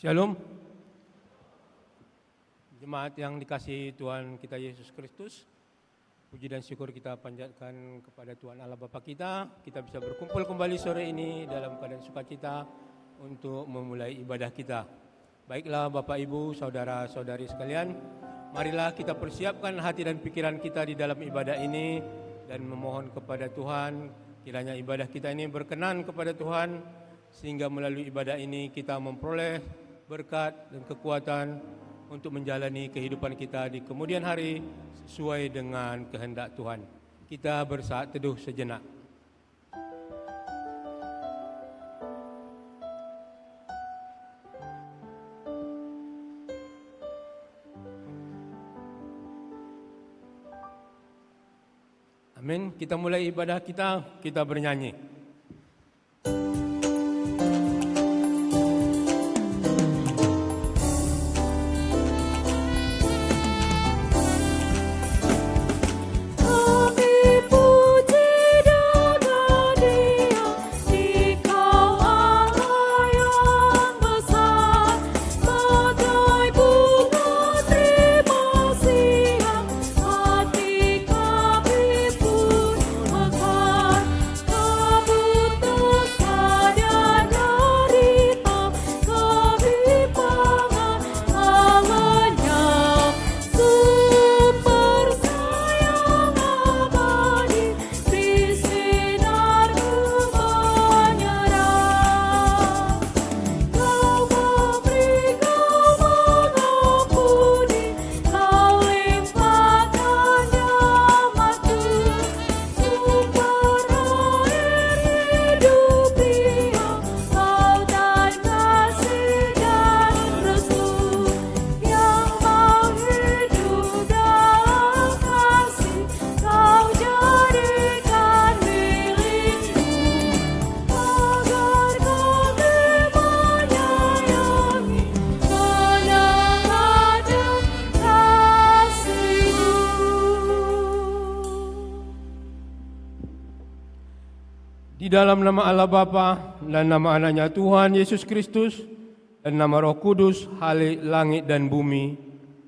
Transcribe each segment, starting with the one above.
Shalom. Jemaat yang dikasihi Tuhan kita Yesus Kristus, puji dan syukur kita panjatkan kepada Tuhan Allah Bapa kita. Kita bisa berkumpul kembali sore ini dalam keadaan sukacita untuk memulai ibadah kita. Baiklah Bapak Ibu, saudara-saudari sekalian, marilah kita persiapkan hati dan pikiran kita di dalam ibadah ini dan memohon kepada Tuhan kiranya ibadah kita ini berkenan kepada Tuhan, sehingga melalui ibadah ini kita memperoleh berkat dan kekuatan untuk menjalani kehidupan kita di kemudian hari sesuai dengan kehendak Tuhan. Kita bersaat teduh sejenak. Amin. Kita mulai ibadah kita bernyanyi. Di dalam nama Allah Bapa dan nama anaknya Tuhan Yesus Kristus dan nama Roh Kudus, Halik langit dan bumi.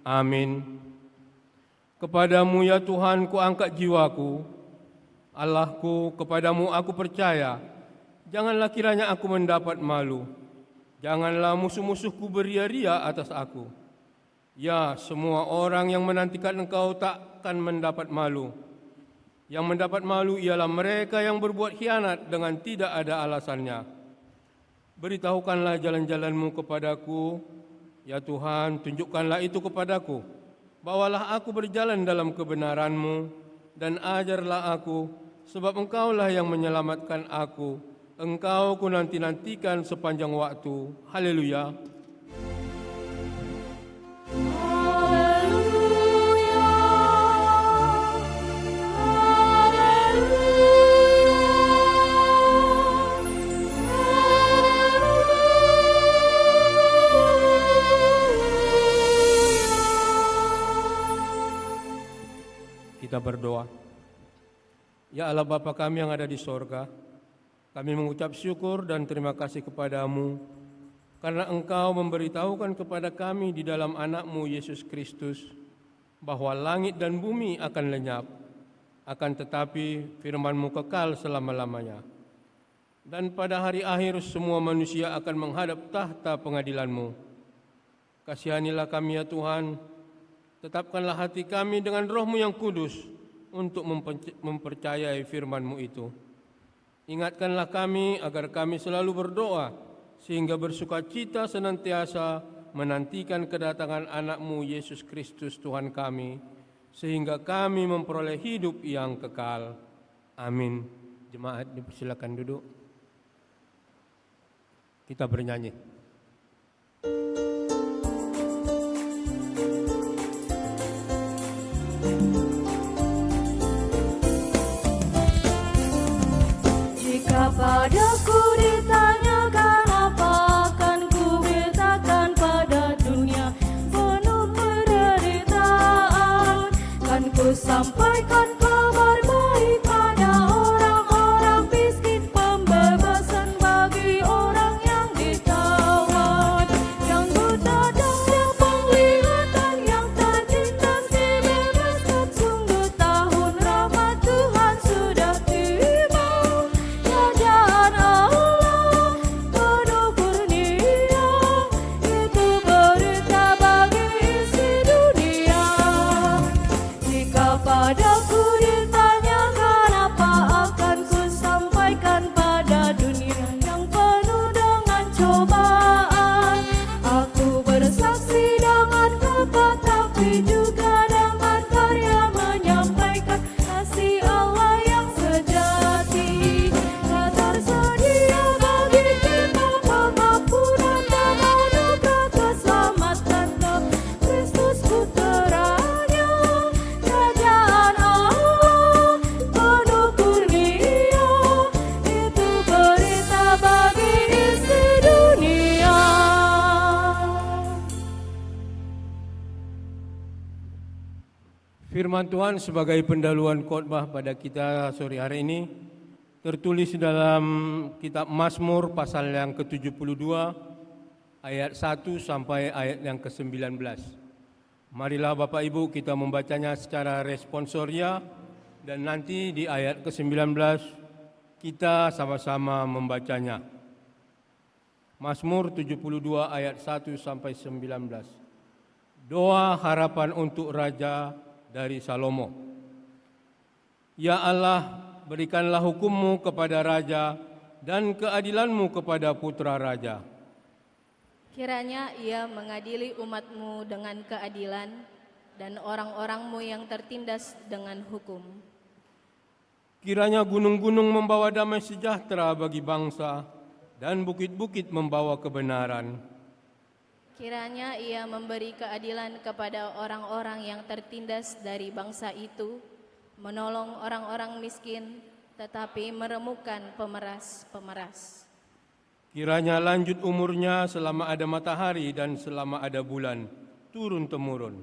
Amin. Kepadamu ya Tuhan ku angkat jiwaku, Allahku, kepadamu aku percaya. Janganlah kiranya aku mendapat malu, janganlah musuh-musuhku beria-ria atas aku. Ya, semua orang yang menantikan Engkau takkan mendapat malu. Yang mendapat malu ialah mereka yang berbuat khianat dengan tidak ada alasannya. Beritahukanlah jalan-jalan-Mu kepadaku, ya Tuhan, tunjukkanlah itu kepadaku. Bawalah aku berjalan dalam kebenaran-Mu dan ajarlah aku, sebab Engkaulah yang menyelamatkan aku. Engkau ku nanti-nantikan sepanjang waktu. Haleluya. Kita berdoa. Ya Allah Bapa kami yang ada di sorga, kami mengucap syukur dan terima kasih kepadamu karena Engkau memberitahukan kepada kami di dalam anak-Mu Yesus Kristus bahwa langit dan bumi akan lenyap, akan tetapi firman-Mu kekal selama-lamanya. Dan pada hari akhir semua manusia akan menghadap tahta pengadilan-Mu. Kasihanilah kami ya Tuhan, tetapkanlah hati kami dengan Roh-Mu yang kudus untuk mempercayai firman-Mu itu. Ingatkanlah kami agar kami selalu berdoa, sehingga bersukacita senantiasa menantikan kedatangan anak-Mu Yesus Kristus Tuhan kami, sehingga kami memperoleh hidup yang kekal. Amin. Jemaat dipersilakan duduk. Kita bernyanyi. Jika padaku ditanyakan apa akan ku beritakan pada dunia penuh penderitaan, kan ku sampaikan kabar baik pada orang-orang miskin, pembebasan bagi orang yang ditawan, yang buta dan yang penglihatan, yang tertindas dibebaskan. Sungguh tahun rahmat Tuhan sudah tiba. Kerajaan Allah penuh kurnia, itu berita bagi isi dunia. Jika padaku ditanyakan apa akan ku sampaikan pada dunia yang penuh dengan cobaan, aku bersaksi dengan kata tapi juga dengan karya menyampaikan kasih Allah yang sejati. Tak tersedia bagi kita pengampunan dan anugerah keselamatan ke Kristus puteranya. Kerajaan Allah penuh kurnia, itu berita bagi isi dunia. Firman Tuhan sebagai pendahuluan khotbah pada kita sore hari ini tertulis dalam kitab Mazmur pasal yang ke-72 ayat 1 sampai ayat yang ke-19. Marilah Bapak Ibu kita membacanya secara responsoria dan nanti di ayat ke-19 kita sama-sama membacanya. Mazmur 72 ayat 1 sampai 19. Doa harapan untuk Raja dari Salomo. Ya Allah, berikanlah hukum-Mu kepada Raja dan keadilan-Mu kepada putra Raja. Kiranya ia mengadili umat-Mu dengan keadilan dan orang-orang-Mu yang tertindas dengan hukum. Kiranya gunung-gunung membawa damai sejahtera bagi bangsa dan bukit-bukit membawa kebenaran. Kiranya ia memberi keadilan kepada orang-orang yang tertindas dari bangsa itu, menolong orang-orang miskin, tetapi meremukkan pemeras-pemeras. Kiranya lanjut umurnya selama ada matahari dan selama ada bulan, turun-temurun.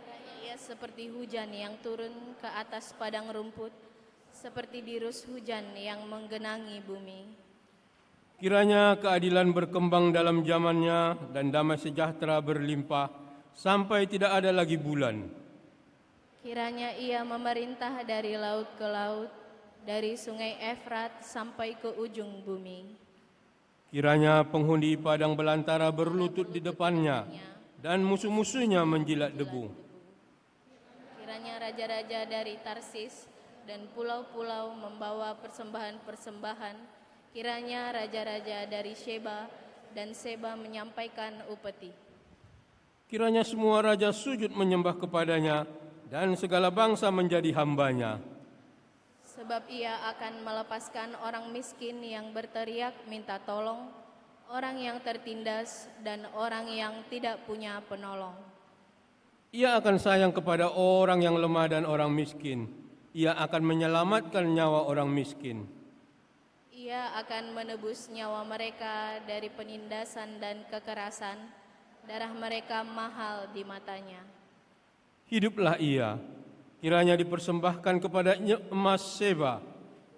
Kiranya ia seperti hujan yang turun ke atas padang rumput, seperti dirus hujan yang menggenangi bumi. Kiranya keadilan berkembang dalam zamannya dan damai sejahtera berlimpah sampai tidak ada lagi bulan. Kiranya ia memerintah dari laut ke laut, dari sungai Efrat sampai ke ujung bumi. Kiranya penghuni padang belantara berlutut di depannya dan musuh-musuhnya menjilat debu. Kiranya raja-raja dari Tarsis dan pulau-pulau membawa persembahan-persembahan. Kiranya raja-raja dari Sheba dan Seba menyampaikan upeti. Kiranya semua raja sujud menyembah kepadanya dan segala bangsa menjadi hambanya. Sebab ia akan melepaskan orang miskin yang berteriak minta tolong, orang yang tertindas dan orang yang tidak punya penolong. Ia akan sayang kepada orang yang lemah dan orang miskin. Ia akan menyelamatkan nyawa orang miskin. Ia akan menebus nyawa mereka dari penindasan dan kekerasan, darah mereka mahal di matanya. Hiduplah ia, kiranya dipersembahkan kepada emas Seba,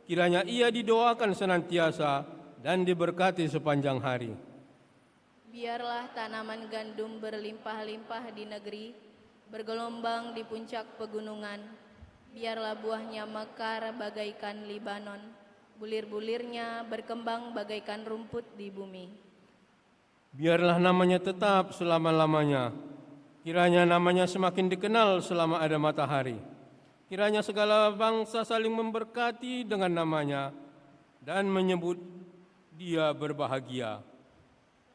kiranya ia didoakan senantiasa dan diberkati sepanjang hari. Biarlah tanaman gandum berlimpah-limpah di negeri, bergelombang di puncak pegunungan. Biarlah buahnya mekar bagaikan Libanon, bulir-bulirnya berkembang bagaikan rumput di bumi. Biarlah namanya tetap selama-lamanya, kiranya namanya semakin dikenal selama ada matahari. Kiranya segala bangsa saling memberkati dengan namanya dan menyebut dia berbahagia.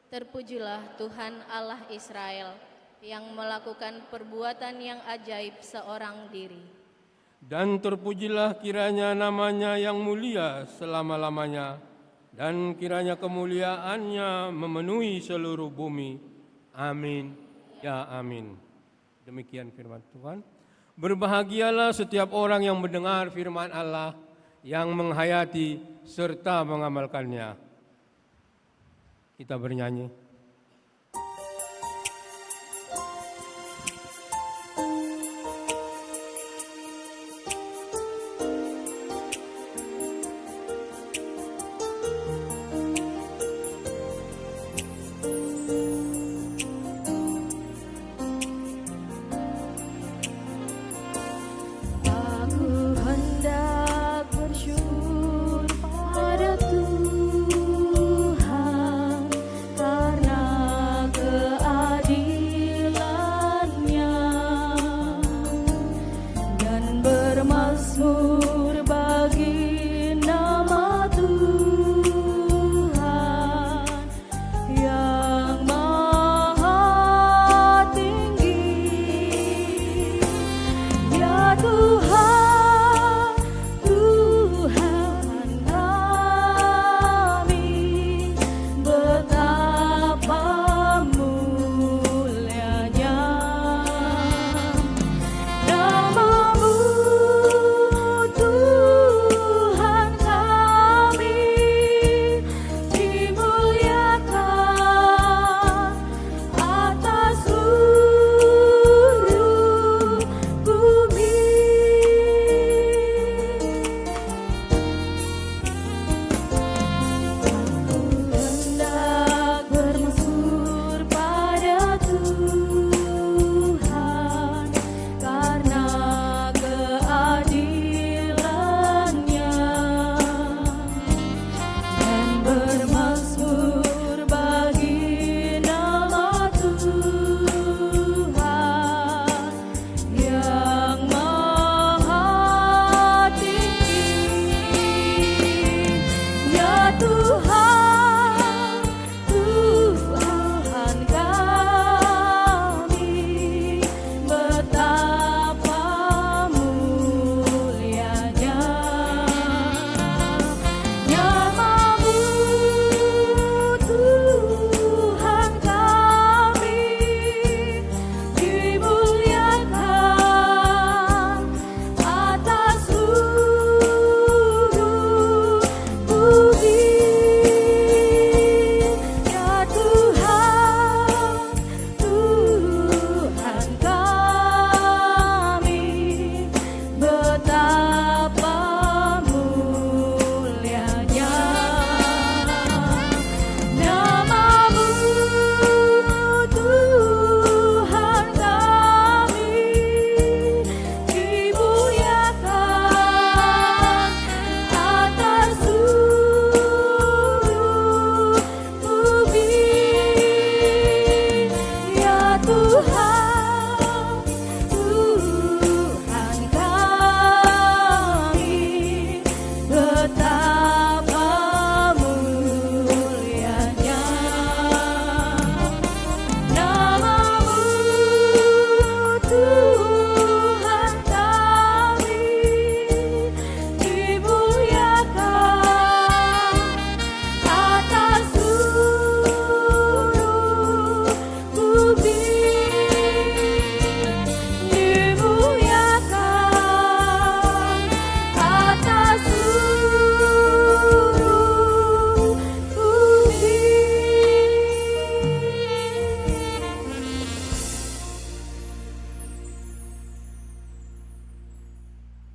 Terpujilah Tuhan Allah Israel yang melakukan perbuatan yang ajaib seorang diri. Dan terpujilah kiranya namanya yang mulia selama-lamanya, dan kiranya kemuliaannya memenuhi seluruh bumi. Amin, ya amin. Demikian firman Tuhan. Berbahagialah setiap orang yang mendengar firman Allah, yang menghayati serta mengamalkannya. Kita bernyanyi. Aku hendak bersyukur pada Tuhan karena keadilan-Nya dan bermazmur bagi nama Tuhan yang maha tinggi. Ya Tuhan, Tuhan kami, betapa mulianya nama-Mu, Tuhan kami, dimuliakan atas seluruh bumi. Hendak bermazmur pada Tuhan karena keadilan-Nya dan bermazmur bagi nama Tuhan yang maha tinggi. Ya Tuhan, Tuhan kami, betapa mulianya nama-Mu, Tuhan kami, dimuliakan atas seluruh bumi. Ya Tuhan, Tuhan kami, betapa mulianya nama-Mu, Tuhan kami, dimuliakan atas seluruh bumi. Ya Tuhan, Tuhan kami, betapa mulianya nama-Mu, Tuhan kami, dimuliakan atas seluruh bumi. Dimuliakan atas seluruh bumi.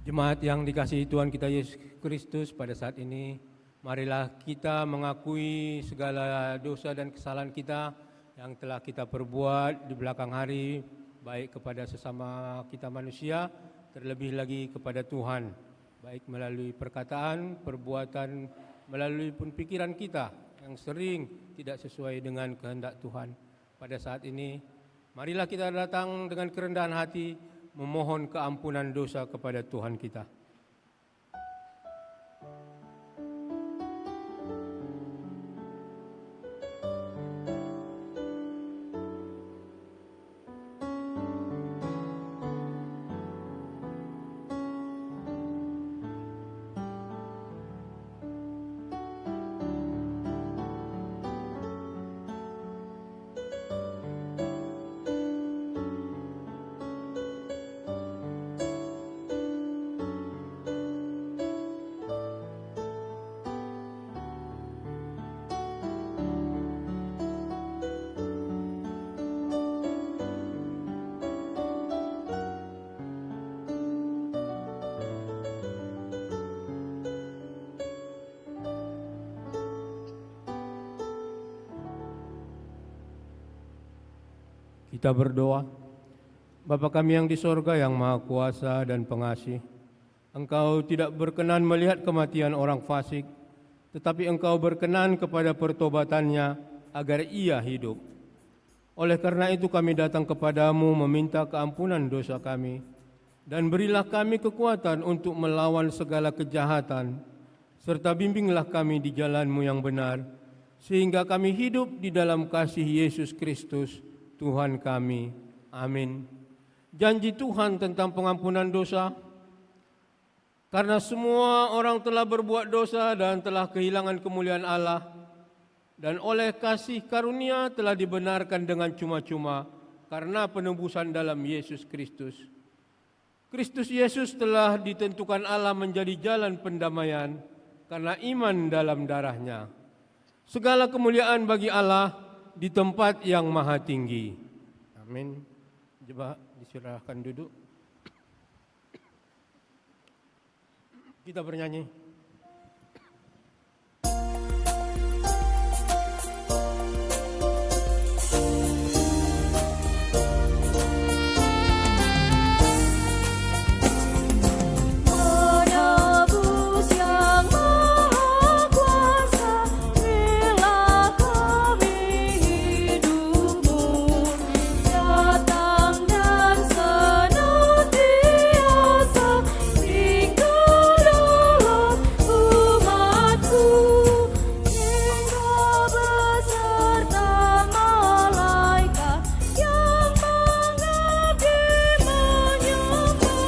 Jemaat yang dikasihi Tuhan kita Yesus Kristus, pada saat ini marilah kita mengakui segala dosa dan kesalahan kita yang telah kita perbuat di belakang hari, baik kepada sesama kita manusia, terlebih lagi kepada Tuhan, baik melalui perkataan, perbuatan, melalui pun pikiran kita yang sering tidak sesuai dengan kehendak Tuhan. Pada saat ini, marilah kita datang dengan kerendahan hati, memohon keampunan dosa kepada Tuhan kita. Kita berdoa. Bapa kami yang di sorga yang maha kuasa dan pengasih, Engkau tidak berkenan melihat kematian orang fasik, tetapi Engkau berkenan kepada pertobatannya agar ia hidup. Oleh karena itu kami datang kepadamu meminta keampunan dosa kami, dan berilah kami kekuatan untuk melawan segala kejahatan, serta bimbinglah kami di jalan-Mu yang benar, sehingga kami hidup di dalam kasih Yesus Kristus, Tuhan kami. Amin. Janji Tuhan tentang pengampunan dosa. Karena semua orang telah berbuat dosa dan telah kehilangan kemuliaan Allah, dan oleh kasih karunia telah dibenarkan dengan cuma-cuma karena penebusan dalam Yesus Kristus. Kristus Yesus telah ditentukan Allah menjadi jalan pendamaian karena iman dalam darah-Nya. Segala kemuliaan bagi Allah di tempat yang maha tinggi. Amin. Coba disilahkan duduk. Kita bernyanyi. Menebus yang maha kuasa, bela kami hidupmu, datang dan senantiasa tinggal dalam umatku, hingga beserta malaikat yang mengabdi menyembah.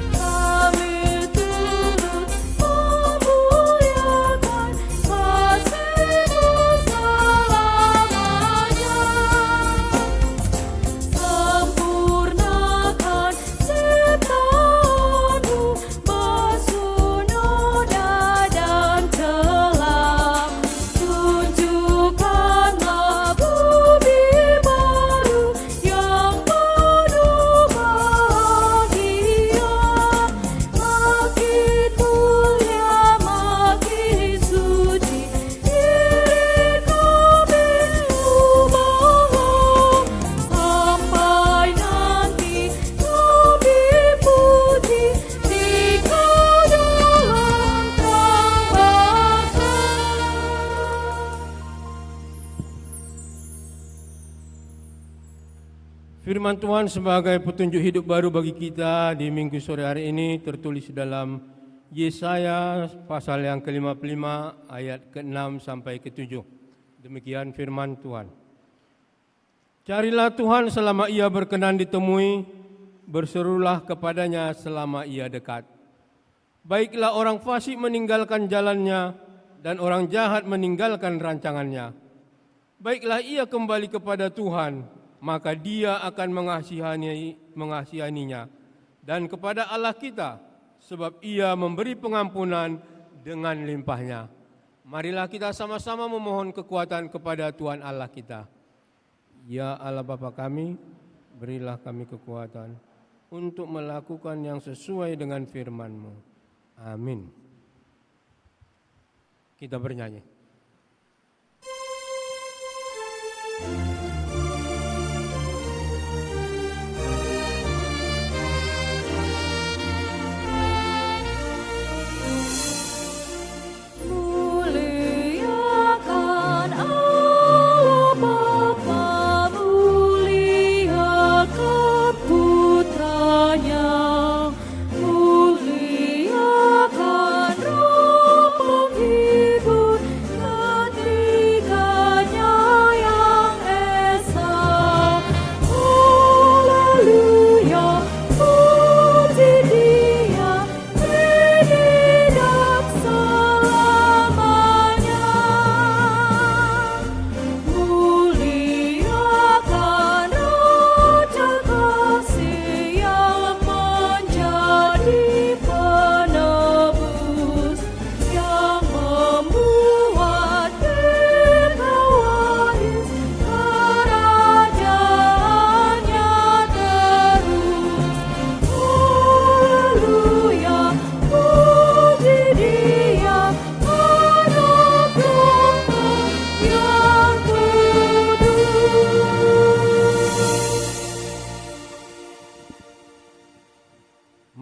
Kami turut memuliakan kasih-Mu selamanya. Sempurnakan ciptaan-Mu, basuh noda dan celah. Tunjukkanlah bumi baru yang penuh bahagia. Makin mulia, makin suci diri kami mohon, sampai nanti kami puji Dikau dalam terang bangsa. Firman Tuhan sebagai petunjuk hidup baru bagi kita di minggu sore hari ini tertulis dalam Yesaya pasal yang ke-55 ayat ke-6 sampai ke-7. Demikian firman Tuhan. Carilah Tuhan selama ia berkenan ditemui, berserulah kepadanya selama ia dekat. Baiklah orang fasik meninggalkan jalannya dan orang jahat meninggalkan rancangannya. Baiklah ia kembali kepada Tuhan, maka Dia akan mengasihaninya, dan kepada Allah kita, sebab Ia memberi pengampunan dengan limpahnya. Marilah kita sama-sama memohon kekuatan kepada Tuhan Allah kita. Ya Allah Bapa kami, berilah kami kekuatan untuk melakukan yang sesuai dengan firman-Mu. Amin. Kita bernyanyi. Muliakan Allah Bapa, muliakan Putra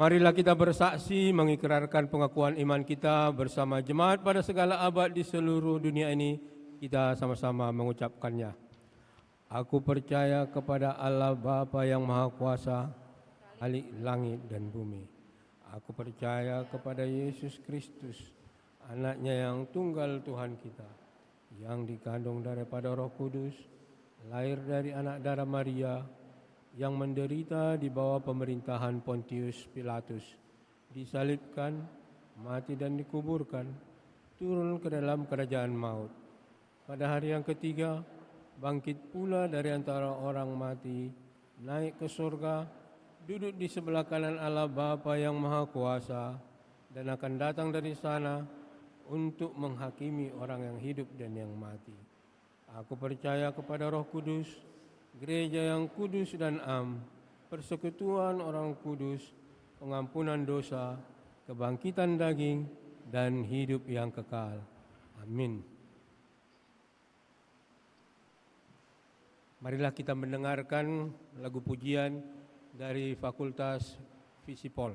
Marilah kita bersaksi mengikrarkan pengakuan iman kita bersama jemaat pada segala abad di seluruh dunia ini. Kita sama-sama mengucapkannya. Aku percaya kepada Allah Bapa yang Maha Kuasa, Khalik langit dan bumi. Aku percaya kepada Yesus Kristus, anaknya yang tunggal Tuhan kita, yang dikandung daripada Roh Kudus, lahir dari anak darah Maria, yang menderita di bawah pemerintahan Pontius Pilatus, disalibkan, mati dan dikuburkan, turun ke dalam kerajaan maut. Pada hari yang ketiga, bangkit pula dari antara orang mati, naik ke surga, duduk di sebelah kanan Allah Bapa yang Maha Kuasa, dan akan datang dari sana untuk menghakimi orang yang hidup dan yang mati. Aku percaya kepada Roh Kudus, gereja yang kudus dan am, persekutuan orang kudus, pengampunan dosa, kebangkitan daging, dan hidup yang kekal. Amin. Marilah kita mendengarkan lagu pujian dari Fakultas Visipol.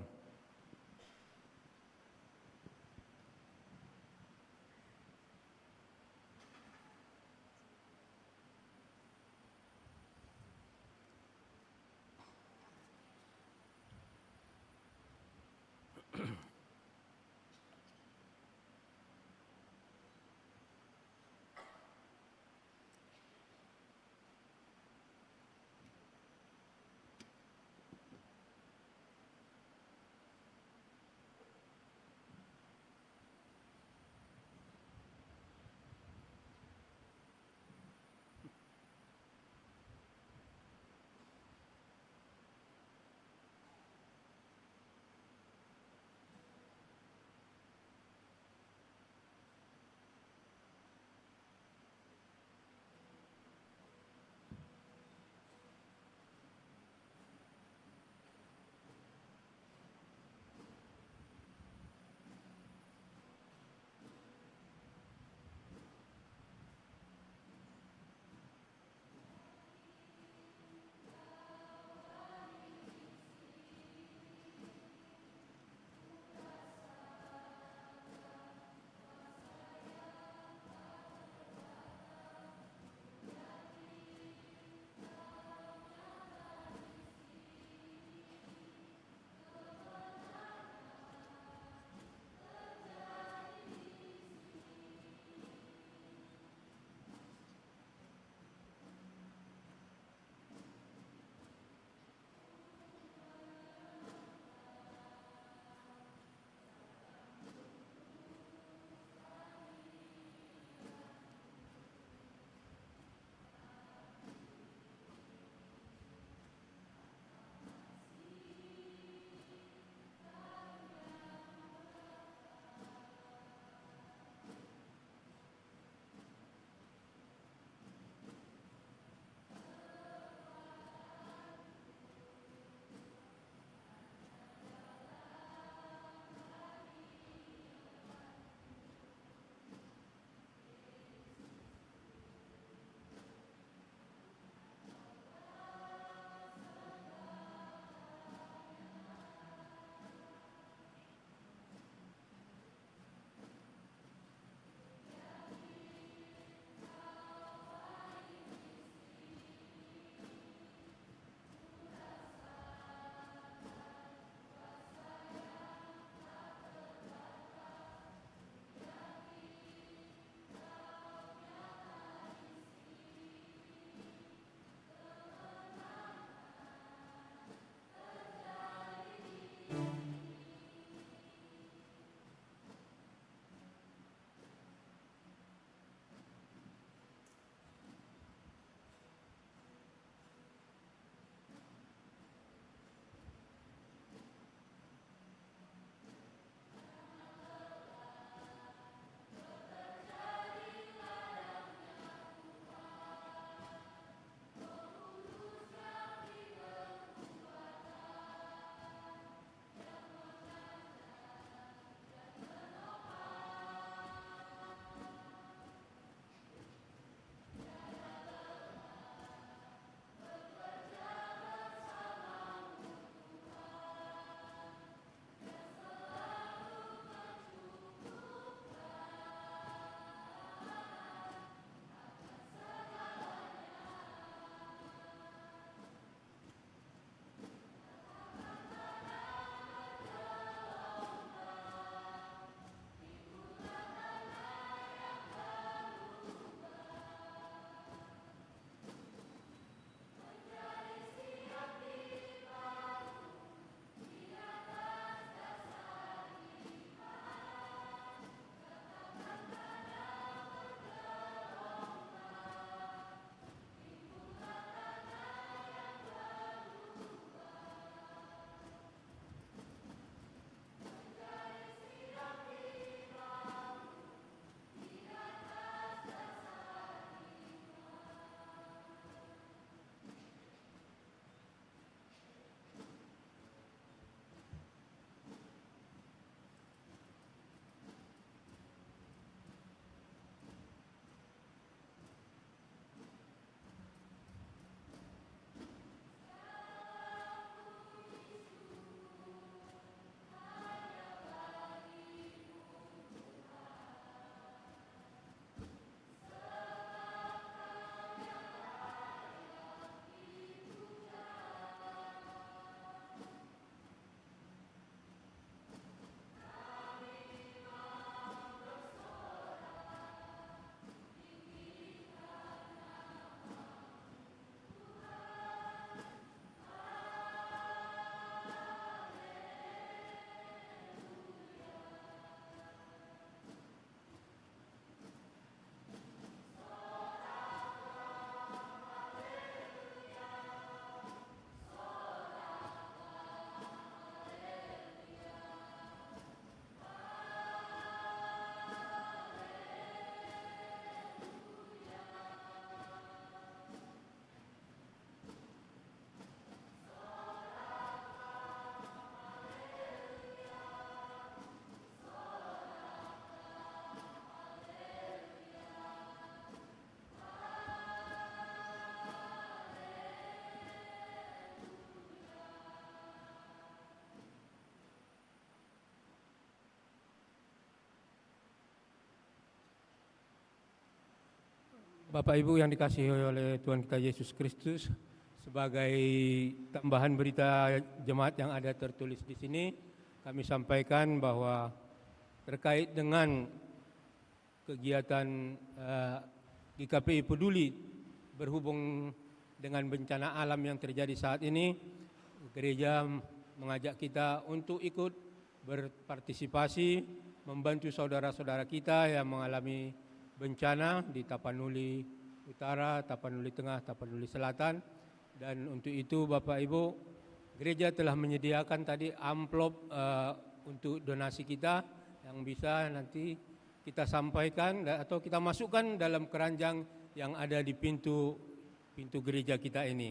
Bapak Ibu yang dikasihi oleh Tuhan kita Yesus Kristus, sebagai tambahan berita jemaat yang ada tertulis di sini, kami sampaikan bahwa terkait dengan kegiatan GKPI Peduli berhubung dengan bencana alam yang terjadi saat ini, gereja mengajak kita untuk ikut berpartisipasi membantu saudara-saudara kita yang mengalami bencana di Tapanuli Utara, Tapanuli Tengah, Tapanuli Selatan. Dan untuk itu Bapak Ibu, gereja telah menyediakan tadi amplop untuk donasi kita yang bisa nanti kita sampaikan atau kita masukkan dalam keranjang yang ada di pintu gereja kita ini.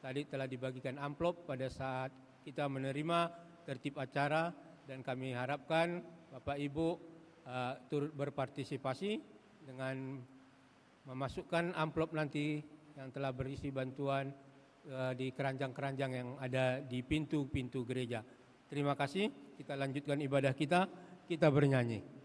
Tadi telah dibagikan amplop pada saat kita menerima tertib acara, dan kami harapkan Bapak Ibu turut berpartisipasi dengan memasukkan amplop nanti yang telah berisi bantuan di keranjang-keranjang yang ada di pintu-pintu gereja. Terima kasih, kita lanjutkan ibadah kita bernyanyi.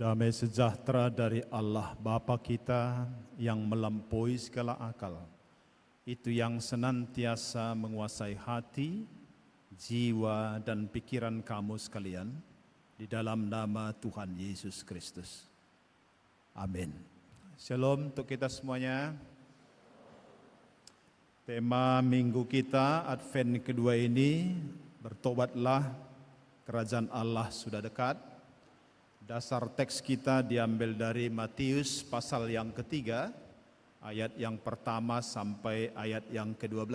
Damai sejahtera dari Allah Bapa kita yang melampaui segala akal, itu yang senantiasa menguasai hati, jiwa, dan pikiran kamu sekalian, di dalam nama Tuhan Yesus Kristus. Amin. Shalom untuk kita semuanya. Tema minggu kita Advent kedua ini, bertobatlah, kerajaan Allah sudah dekat. Dasar teks kita diambil dari Matius pasal yang ketiga, ayat yang pertama sampai ayat yang ke-12.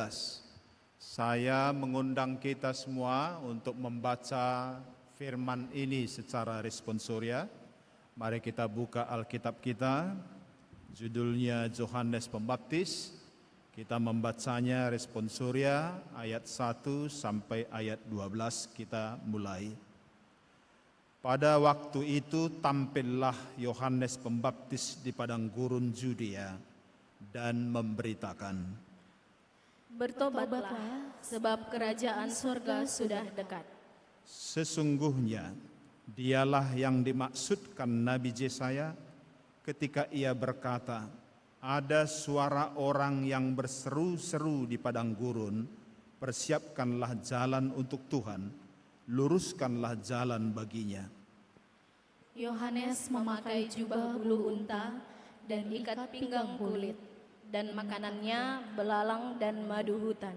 Saya mengundang kita semua untuk membaca firman ini secara responsoria. Mari kita buka Alkitab kita, judulnya Yohanes Pembaptis. Kita membacanya responsoria ayat 1 sampai ayat 12, kita mulai. Pada waktu itu tampillah Yohanes Pembaptis di padang gurun Judea dan memberitakan, Bertobatlah, sebab kerajaan surga sudah dekat. sesungguhnya dialah yang dimaksudkan Nabi Yesaya ketika ia berkata, ada suara orang yang berseru-seru di padang gurun, persiapkanlah jalan untuk Tuhan, luruskanlah jalan baginya. Yohanes memakai jubah bulu unta dan ikat pinggang kulit, dan makanannya belalang dan madu hutan.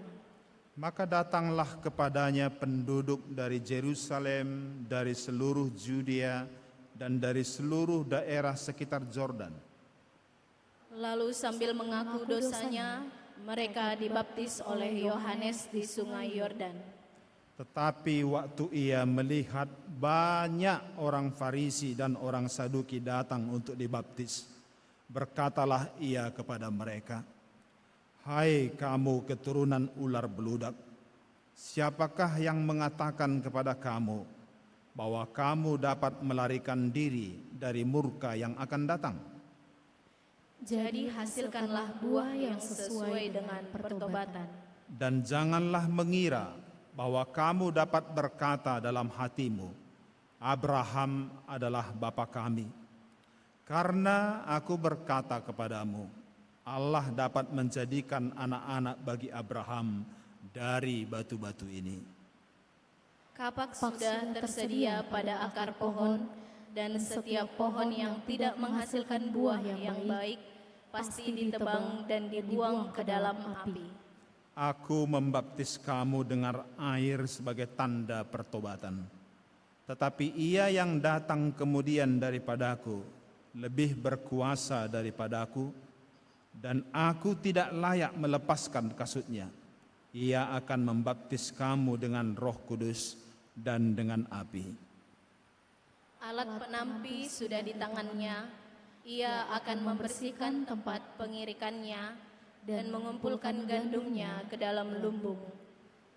Maka datanglah kepadanya penduduk dari Yerusalem, dari seluruh Judea, dan dari seluruh daerah sekitar Jordan. Lalu sambil mengaku dosanya, mereka dibaptis oleh Yohanes di sungai Yordan. Tetapi waktu ia melihat banyak orang Farisi dan orang Saduki datang untuk dibaptis, berkatalah ia kepada mereka, "Hai kamu keturunan ular beludak, siapakah yang mengatakan kepada kamu bahwa kamu dapat melarikan diri dari murka yang akan datang? Jadi hasilkanlah buah yang sesuai dengan pertobatan. Dan janganlah mengira bahwa kamu dapat berkata dalam hatimu, Abraham adalah bapa kami. Karena aku berkata kepadamu, Allah dapat menjadikan anak-anak bagi Abraham dari batu-batu ini." Kapak sudah tersedia pada akar pohon, dan setiap pohon yang tidak menghasilkan buah yang baik pasti ditebang dan dibuang ke dalam api. Aku membaptis kamu dengan air sebagai tanda pertobatan. Tetapi ia yang datang kemudian daripadaku lebih berkuasa daripadaku, dan aku tidak layak melepaskan kasutnya. Ia akan membaptis kamu dengan Roh Kudus dan dengan api. Alat penampi sudah di tangannya, ia akan membersihkan tempat pengirikannya dan mengumpulkan gandumnya ke dalam lumbung.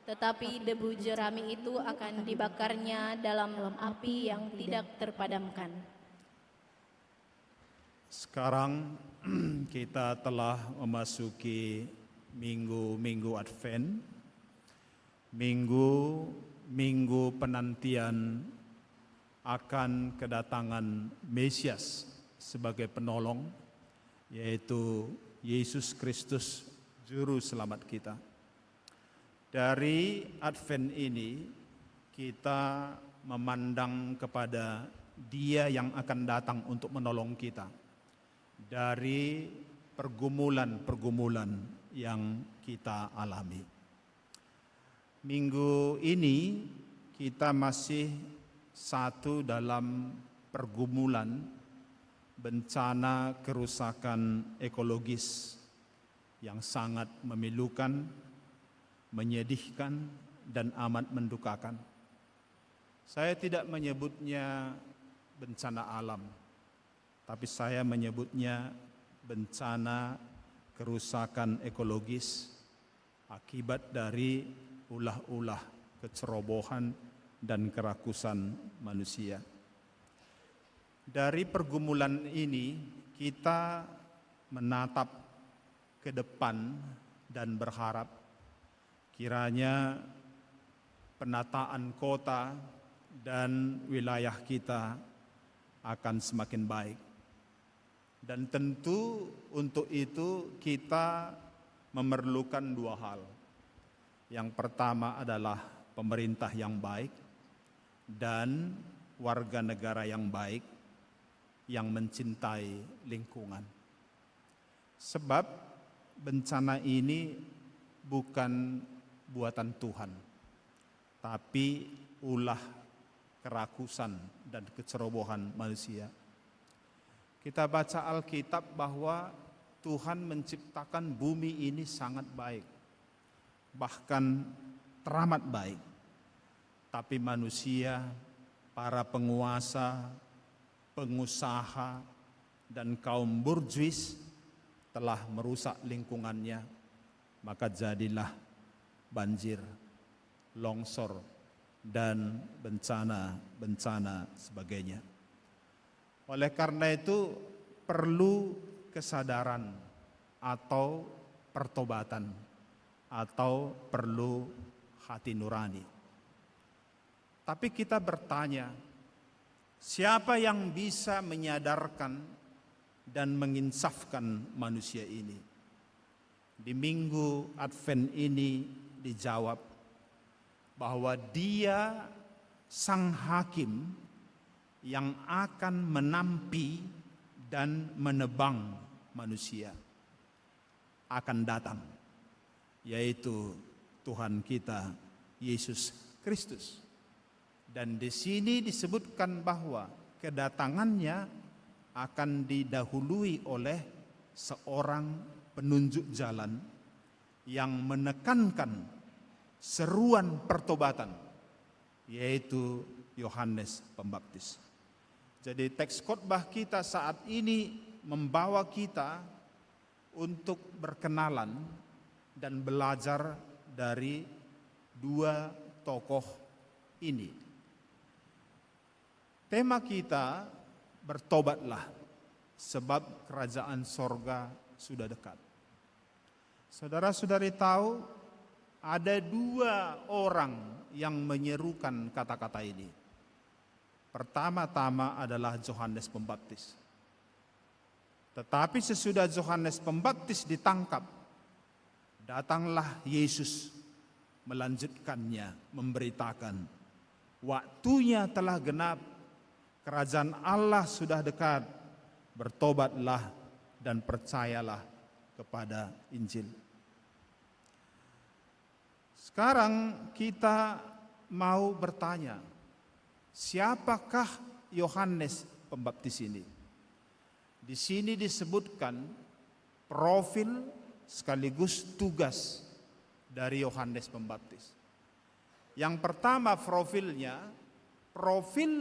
Tetapi debu jerami itu akan dibakarnya dalam api yang tidak terpadamkan. Sekarang kita telah memasuki minggu-minggu Advent, minggu penantian akan kedatangan Mesias sebagai penolong, yaitu Yesus Kristus, Juru Selamat kita. Dari Advent ini kita memandang kepada Dia yang akan datang untuk menolong kita dari pergumulan-pergumulan yang kita alami. Minggu ini kita masih satu dalam pergumulan bencana kerusakan ekologis yang sangat memilukan, menyedihkan, dan amat mendukakan. Saya tidak menyebutnya bencana alam, tapi saya menyebutnya bencana kerusakan ekologis akibat dari ulah-ulah kecerobohan dan kerakusan manusia. Dari pergumulan ini kita menatap ke depan dan berharap kiranya penataan kota dan wilayah kita akan semakin baik. Dan tentu untuk itu kita memerlukan dua hal. Yang pertama adalah pemerintah yang baik dan warga negara yang baik yang mencintai lingkungan. Sebab bencana ini bukan buatan Tuhan, tapi ulah kerakusan dan kecerobohan manusia. Kita baca Alkitab bahwa Tuhan menciptakan bumi ini sangat baik, bahkan teramat baik. Tapi manusia, para penguasa, pengusaha, dan kaum burjuis telah merusak lingkungannya, maka jadilah banjir, longsor, dan bencana-bencana sebagainya. Oleh karena itu perlu kesadaran atau pertobatan atau perlu hati nurani. Tapi kita bertanya, siapa yang bisa menyadarkan dan menginsafkan manusia ini? Di minggu Advent ini dijawab bahwa Dia sang hakim yang akan menampi dan menebang manusia akan datang, yaitu Tuhan kita Yesus Kristus. Dan di sini disebutkan bahwa kedatangannya akan didahului oleh seorang penunjuk jalan yang menekankan seruan pertobatan, yaitu Yohanes Pembaptis. Jadi teks khotbah kita saat ini membawa kita untuk berkenalan dan belajar dari dua tokoh ini. Tema kita, bertobatlah sebab kerajaan sorga sudah dekat. Saudara-saudari tahu ada dua orang yang menyerukan kata-kata ini. Pertama-tama adalah Yohanes Pembaptis. Tetapi sesudah Yohanes Pembaptis ditangkap, datanglah Yesus melanjutkannya, memberitakan, waktunya telah genap, kerajaan Allah sudah dekat, bertobatlah dan percayalah kepada Injil. Sekarang kita mau bertanya, siapakah Yohanes Pembaptis ini? Di sini disebutkan profil sekaligus tugas dari Yohanes Pembaptis. Yang pertama profil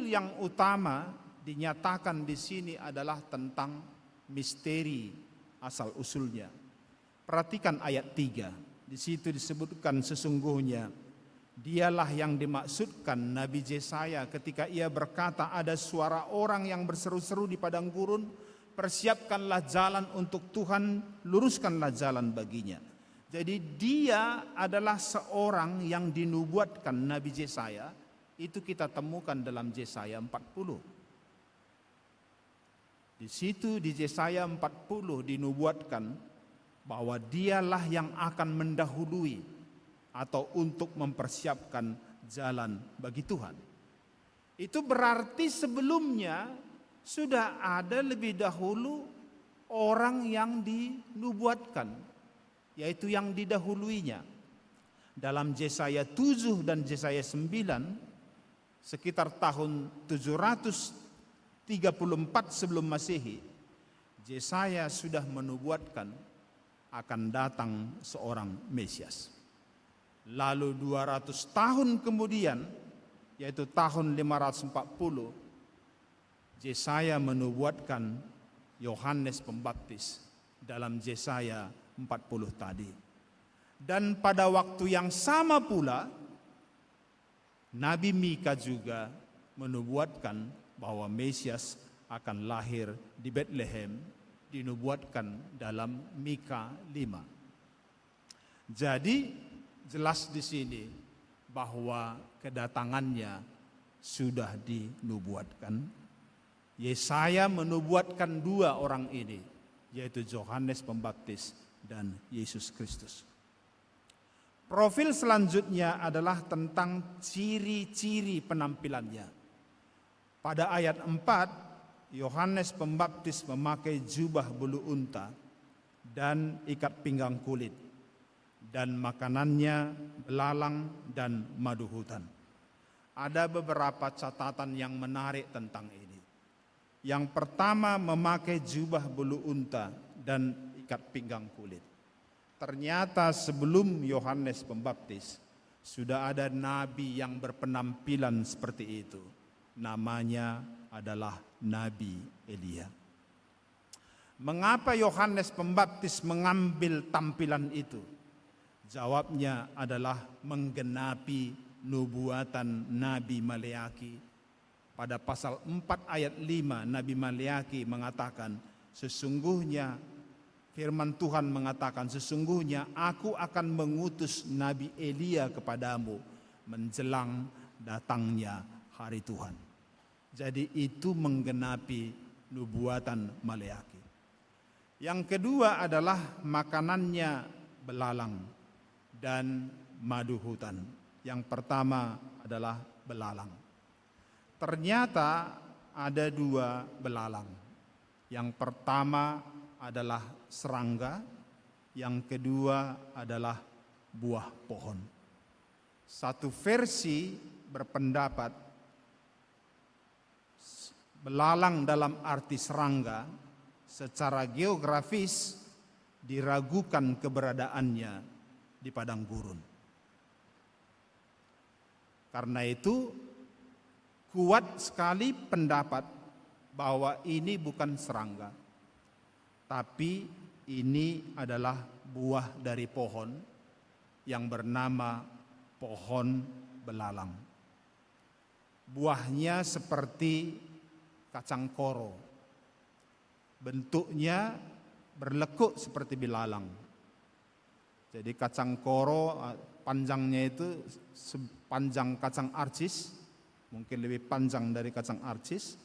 yang utama dinyatakan di sini adalah tentang misteri asal usulnya. Perhatikan ayat 3. Di situ disebutkan sesungguhnya dialah yang dimaksudkan Nabi Yesaya ketika ia berkata, ada suara orang yang berseru-seru di padang gurun, persiapkanlah jalan untuk Tuhan, luruskanlah jalan baginya. Jadi dia adalah seorang yang dinubuatkan Nabi Yesaya. Itu kita temukan dalam Yesaya 40. Di situ di Yesaya 40 dinubuatkan bahwa dialah yang akan mendahului atau untuk mempersiapkan jalan bagi Tuhan. Itu berarti sebelumnya sudah ada lebih dahulu orang yang dinubuatkan, yaitu yang didahuluinya. Dalam Yesaya 7 dan Yesaya 9, sekitar tahun 734 sebelum Masehi, Yesaya sudah menubuatkan akan datang seorang Mesias. Lalu 200 tahun kemudian, yaitu tahun 540, Yesaya menubuatkan Yohanes Pembaptis dalam Yesaya 40 tadi. Dan pada waktu yang sama pula, Nabi Mika juga menubuatkan bahwa Mesias akan lahir di Bethlehem, dinubuatkan dalam Mika 5. Jadi jelas di sini bahwa kedatangannya sudah dinubuatkan. Yesaya menubuatkan dua orang ini, yaitu Yohanes Pembaptis dan Yesus Kristus. Profil selanjutnya adalah tentang ciri-ciri penampilannya. Pada ayat 4, Yohanes Pembaptis memakai jubah bulu unta dan ikat pinggang kulit, dan makanannya belalang dan madu hutan. Ada beberapa catatan yang menarik tentang ini. Yang pertama, memakai jubah bulu unta dan ikat pinggang kulit. Ternyata sebelum Yohanes Pembaptis sudah ada nabi yang berpenampilan seperti itu. Namanya adalah Nabi Elia. Mengapa Yohanes Pembaptis mengambil tampilan itu? Jawabnya adalah menggenapi nubuatan Nabi Maleaki. Pada pasal 4 ayat 5 Nabi Maleaki mengatakan, sesungguhnya firman Tuhan mengatakan, sesungguhnya aku akan mengutus Nabi Elia kepadamu menjelang datangnya hari Tuhan. Jadi itu menggenapi nubuatan Maleaki. Yang kedua adalah makanannya belalang dan madu hutan. Yang pertama adalah belalang. Ternyata ada 2 belalang. Yang pertama adalah serangga, yang kedua adalah buah pohon. Satu versi berpendapat belalang dalam arti serangga secara geografis diragukan keberadaannya di padang gurun. Karena itu kuat sekali pendapat bahwa ini bukan serangga, tapi ini adalah buah dari pohon yang bernama pohon belalang. Buahnya seperti kacang koro, bentuknya berlekuk seperti belalang. Jadi kacang koro panjangnya itu sepanjang kacang arcis, mungkin lebih panjang dari kacang arcis.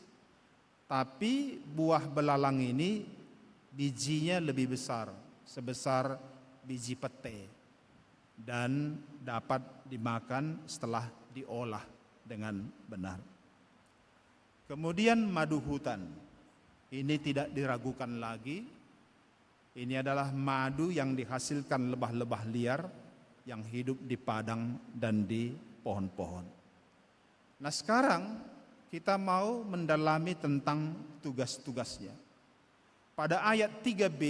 Tapi buah belalang ini bijinya lebih besar, sebesar biji pete, dan dapat dimakan setelah diolah dengan benar. Kemudian madu hutan, ini tidak diragukan lagi. Ini adalah madu yang dihasilkan lebah-lebah liar yang hidup di padang dan di pohon-pohon. Nah, sekarang kita mau mendalami tentang tugas-tugasnya. Pada ayat 3b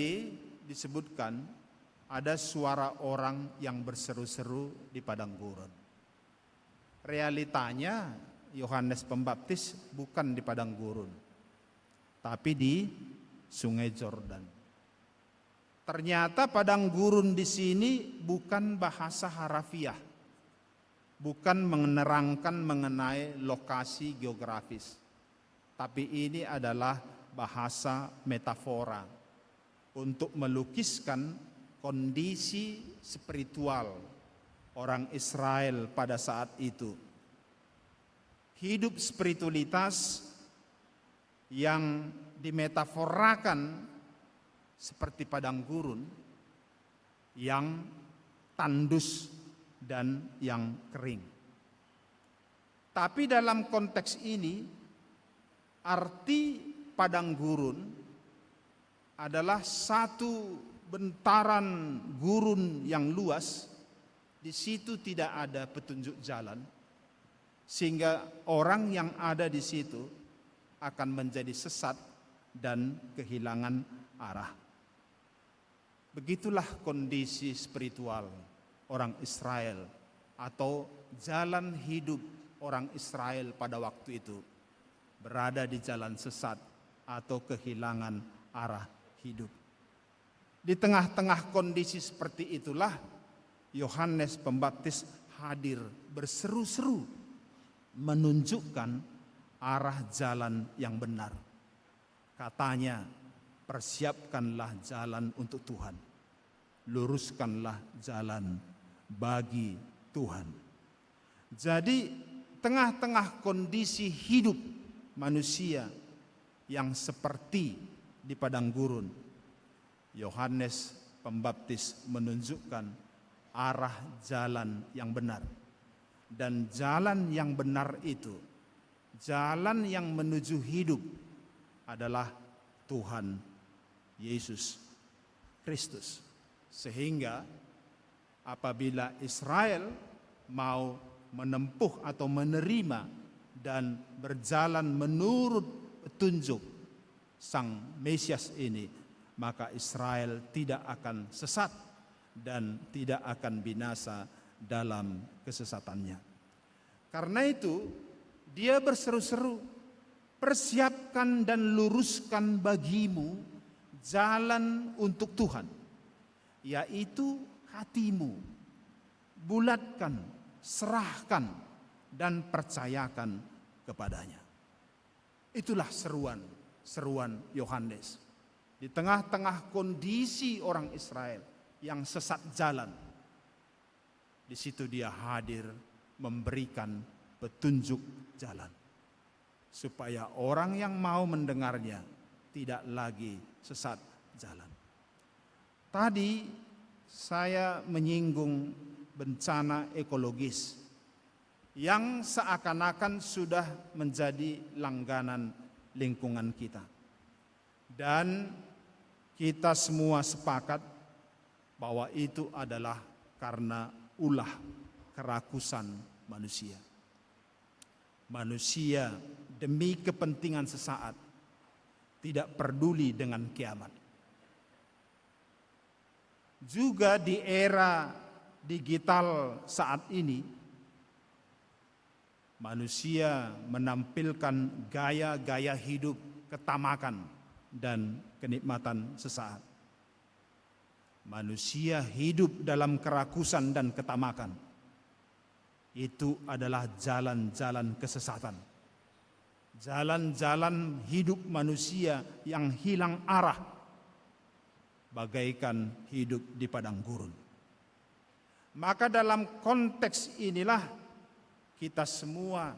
disebutkan ada suara orang yang berseru-seru di padang gurun. Realitanya Yohanes Pembaptis bukan di padang gurun, tapi di Sungai Yordan. Ternyata padang gurun di sini bukan bahasa harafiah, bukan menerangkan mengenai lokasi geografis, tapi ini adalah bahasa metafora untuk melukiskan kondisi spiritual orang Israel pada saat itu. Hidup spiritualitas yang dimetaforakan seperti padang gurun yang tandus dan yang kering. Tapi dalam konteks ini, arti padang gurun adalah satu bentaran gurun yang luas. Di situ tidak ada petunjuk jalan, sehingga orang yang ada di situ akan menjadi sesat dan kehilangan arah. Begitulah kondisi spiritual orang Israel atau jalan hidup orang Israel pada waktu itu, berada di jalan sesat atau kehilangan arah hidup. Di tengah-tengah kondisi seperti itulah Yohanes Pembaptis hadir berseru-seru menunjukkan arah jalan yang benar. Katanya, persiapkanlah jalan untuk Tuhan, luruskanlah jalan bagi Tuhan. Jadi tengah-tengah kondisi hidup manusia yang seperti di padang gurun, Yohanes Pembaptis menunjukkan arah jalan yang benar. Dan jalan yang benar itu, jalan yang menuju hidup adalah Tuhan Yesus Kristus. Sehingga apabila Israel mau menempuh atau menerima dan berjalan menurut petunjuk Sang Mesias ini, maka Israel tidak akan sesat dan tidak akan binasa dalam kesesatannya. Karena itu dia berseru-seru, persiapkan dan luruskan bagimu jalan untuk Tuhan, yaitu hatimu. Bulatkan, serahkan, dan percayakan kepadanya. Itulah seruan Yohanes. Di tengah-tengah kondisi orang Israel yang sesat jalan, di situ dia hadir memberikan petunjuk jalan, supaya orang yang mau mendengarnya tidak lagi sesat jalan. Tadi saya menyinggung bencana ekologis yang seakan-akan sudah menjadi langganan lingkungan kita. Dan kita semua sepakat bahwa itu adalah karena ulah kerakusan manusia. Manusia demi kepentingan sesaat tidak peduli dengan kiamat. Juga di era digital saat ini, manusia menampilkan gaya-gaya hidup ketamakan dan kenikmatan sesaat. Manusia hidup dalam kerakusan dan ketamakan. Itu adalah jalan-jalan kesesatan. Jalan-jalan hidup manusia yang hilang arah, bagaikan hidup di padang gurun. Maka dalam konteks inilah kita semua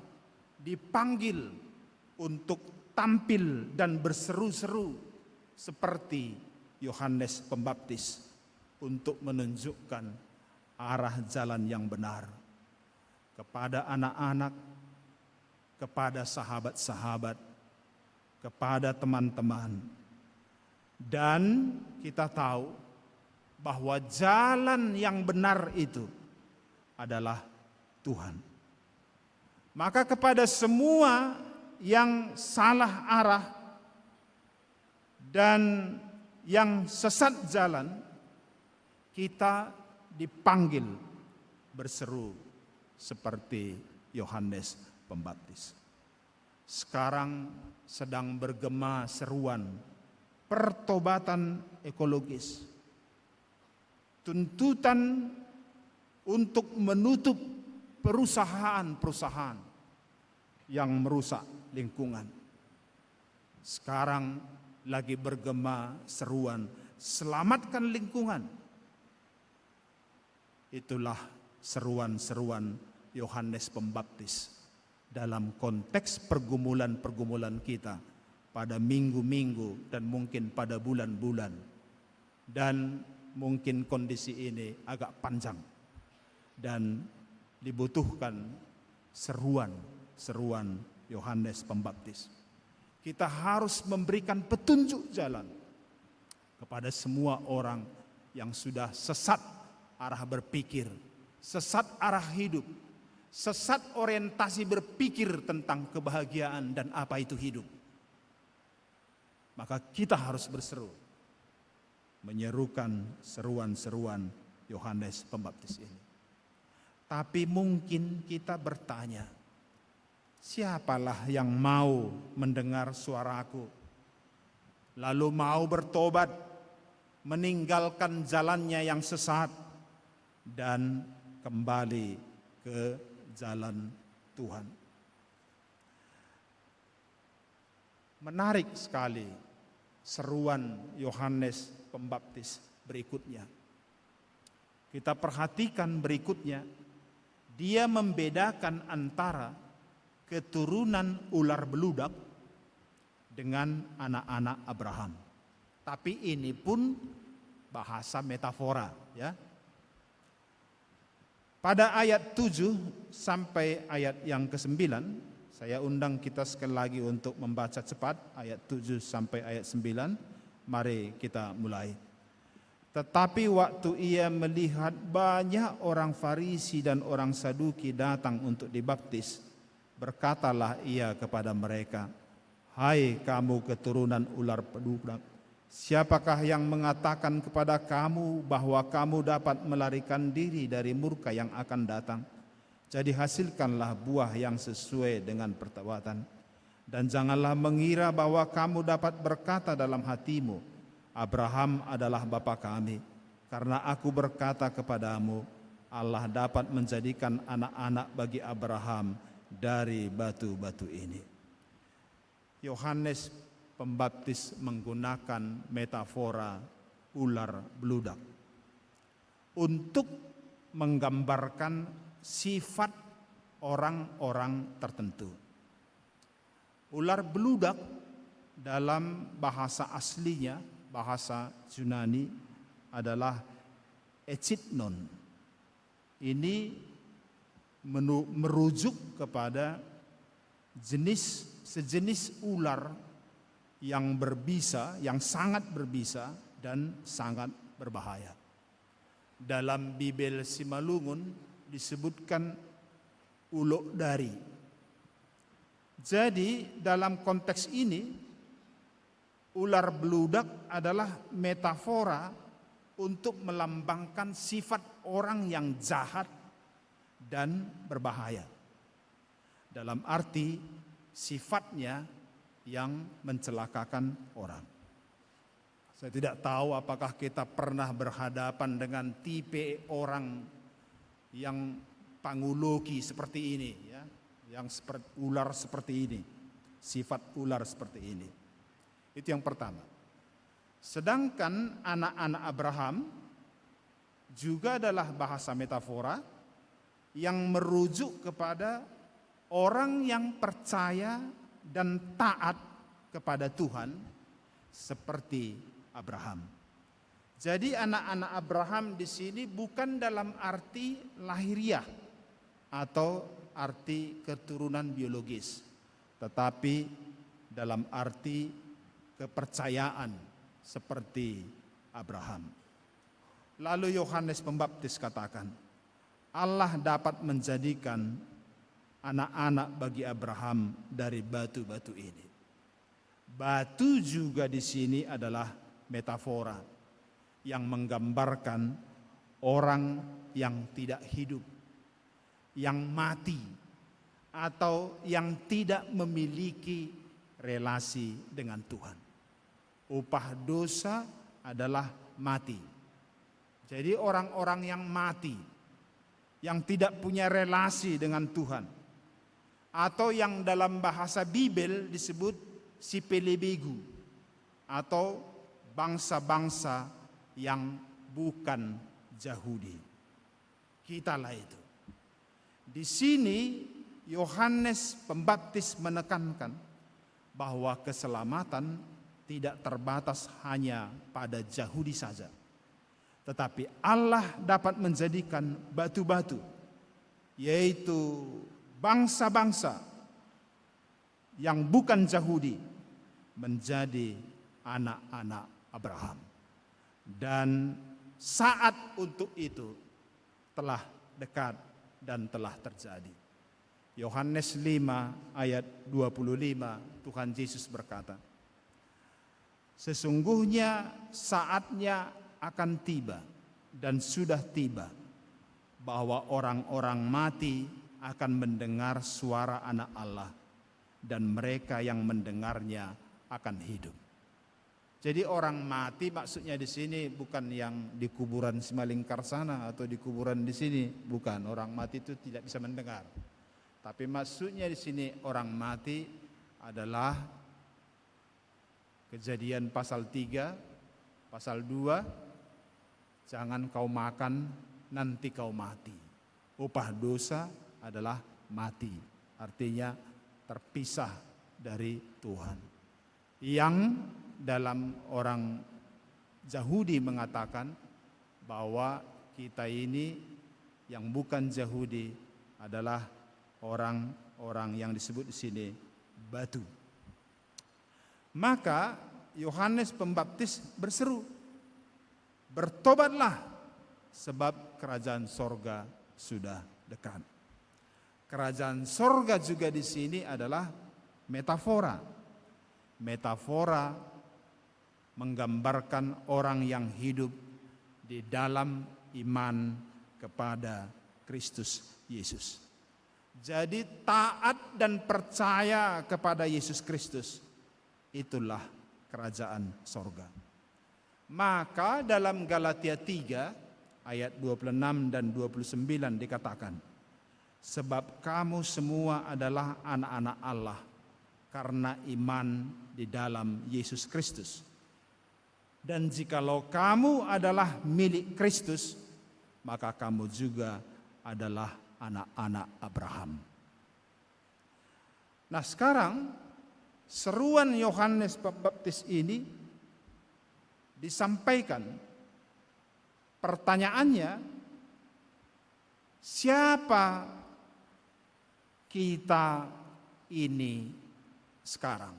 dipanggil untuk tampil dan berseru-seru seperti Yohanes Pembaptis untuk menunjukkan arah jalan yang benar kepada anak-anak, kepada sahabat-sahabat, kepada teman-teman. Dan kita tahu bahwa jalan yang benar itu adalah Tuhan. Maka kepada semua yang salah arah dan yang sesat jalan, kita dipanggil berseru seperti Yohanes Pembaptis. Sekarang sedang bergema seruan pertobatan ekologis. Tuntutan untuk menutup perusahaan-perusahaan yang merusak lingkungan. Sekarang lagi bergema seruan selamatkan lingkungan. Itulah seruan-seruan Yohanes Pembaptis dalam konteks pergumulan-pergumulan kita pada minggu-minggu dan mungkin pada bulan-bulan. Dan mungkin kondisi ini agak panjang dan dibutuhkan seruan Yohanes Pembaptis. Kita harus memberikan petunjuk jalan kepada semua orang yang sudah sesat arah berpikir, sesat arah hidup, sesat orientasi berpikir tentang kebahagiaan dan apa itu hidup. Maka kita harus berseru, menyerukan seruan-seruan Yohanes Pembaptis ini. Tapi mungkin kita bertanya, siapalah yang mau mendengar suaraku, lalu mau bertobat, meninggalkan jalannya yang sesat, dan kembali ke jalan Tuhan. Menarik sekali seruan Yohanes Pembaptis berikutnya. Kita perhatikan berikutnya, dia membedakan antara keturunan ular beludak dengan anak-anak Abraham. Tapi ini pun bahasa metafora, ya. Pada ayat 7 sampai ayat yang ke-9, saya undang kita sekali lagi untuk membaca cepat ayat 7 sampai ayat 9. Mari kita mulai. Tetapi waktu ia melihat banyak orang Farisi dan orang Saduki datang untuk dibaptis, berkatalah ia kepada mereka, "Hai kamu keturunan ular beludak, siapakah yang mengatakan kepada kamu bahwa kamu dapat melarikan diri dari murka yang akan datang? Jadi hasilkanlah buah yang sesuai dengan pertobatan. Dan janganlah mengira bahwa kamu dapat berkata dalam hatimu, Abraham adalah bapa kami. Karena aku berkata kepadamu, Allah dapat menjadikan anak-anak bagi Abraham dari batu-batu ini." Yohanes Pembaptis menggunakan metafora ular beludak untuk menggambarkan sifat orang-orang tertentu. Ular beludak dalam bahasa aslinya, bahasa Yunani adalah echidnon. Ini merujuk kepada sejenis ular yang berbisa, yang sangat berbisa dan sangat berbahaya. Dalam Bibel Simalungun disebutkan uluk dari. Jadi dalam konteks ini ular beludak adalah metafora untuk melambangkan sifat orang yang jahat dan berbahaya. Dalam arti sifatnya yang mencelakakan orang. Saya tidak tahu apakah kita pernah berhadapan dengan tipe orang yang panguloki seperti ini, ya, yang seperti ular seperti ini, sifat ular seperti ini. Itu yang pertama. Sedangkan anak-anak Abraham juga adalah bahasa metafora yang merujuk kepada orang yang percaya dan taat kepada Tuhan seperti Abraham. Jadi anak-anak Abraham di sini bukan dalam arti lahiriah atau arti keturunan biologis, tetapi dalam arti kepercayaan seperti Abraham. Lalu Yohanes Pembaptis katakan, Allah dapat menjadikan anak-anak bagi Abraham dari batu-batu ini. Batu juga di sini adalah metafora yang menggambarkan orang yang tidak hidup, yang mati, atau yang tidak memiliki relasi dengan Tuhan. Upah dosa adalah mati. Jadi orang-orang yang mati, yang tidak punya relasi dengan Tuhan, atau yang dalam bahasa Bibel disebut sipelebegu, atau bangsa-bangsa yang bukan Yahudi. Kitalah itu. Di sini Yohanes Pembaptis menekankan bahwa keselamatan tidak terbatas hanya pada Yahudi saja, tetapi Allah dapat menjadikan batu-batu, yaitu bangsa-bangsa yang bukan Yahudi, menjadi anak-anak Abraham. Dan saat untuk itu telah dekat dan telah terjadi. Yohanes 5 ayat 25, Tuhan Yesus berkata, sesungguhnya saatnya akan tiba dan sudah tiba bahwa orang-orang mati akan mendengar suara Anak Allah, dan mereka yang mendengarnya akan hidup. Jadi orang mati maksudnya di sini bukan yang di kuburan Simalingkar sana atau di kuburan di sini, bukan. Orang mati itu tidak bisa mendengar. Tapi maksudnya di sini orang mati adalah Kejadian pasal 3, pasal 2, jangan kau makan nanti kau mati. Upah dosa adalah mati, artinya terpisah dari Tuhan. Yang dalam orang Yahudi mengatakan bahwa kita ini yang bukan Yahudi adalah orang-orang yang disebut di sini batu. Maka Yohanes Pembaptis berseru, bertobatlah sebab kerajaan sorga sudah dekat. Kerajaan sorga juga di sini adalah metafora. Metafora menggambarkan orang yang hidup di dalam iman kepada Kristus Yesus. Jadi taat dan percaya kepada Yesus Kristus, itulah kerajaan sorga. Maka dalam Galatia 3 ayat 26 dan 29 dikatakan, sebab kamu semua adalah anak-anak Allah karena iman di dalam Yesus Kristus. Dan jikalau kamu adalah milik Kristus, maka kamu juga adalah anak-anak Abraham. Nah sekarang seruan Yohanes Pembaptis ini disampaikan. Pertanyaannya, siapa kita ini sekarang?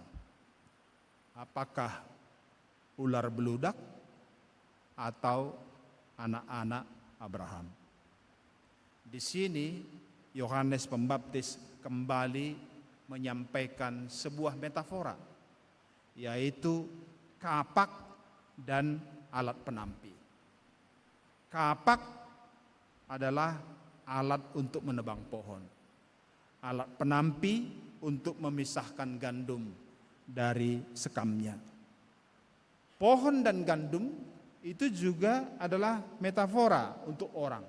apakah ular beludak atau anak-anak Abraham. Di sini Yohanes Pembaptis kembali menyampaikan sebuah metafora, yaitu kapak dan alat penampi. Kapak adalah alat untuk menebang pohon. Alat penampi untuk memisahkan gandum dari sekamnya. Pohon dan gandum itu juga adalah metafora untuk orang.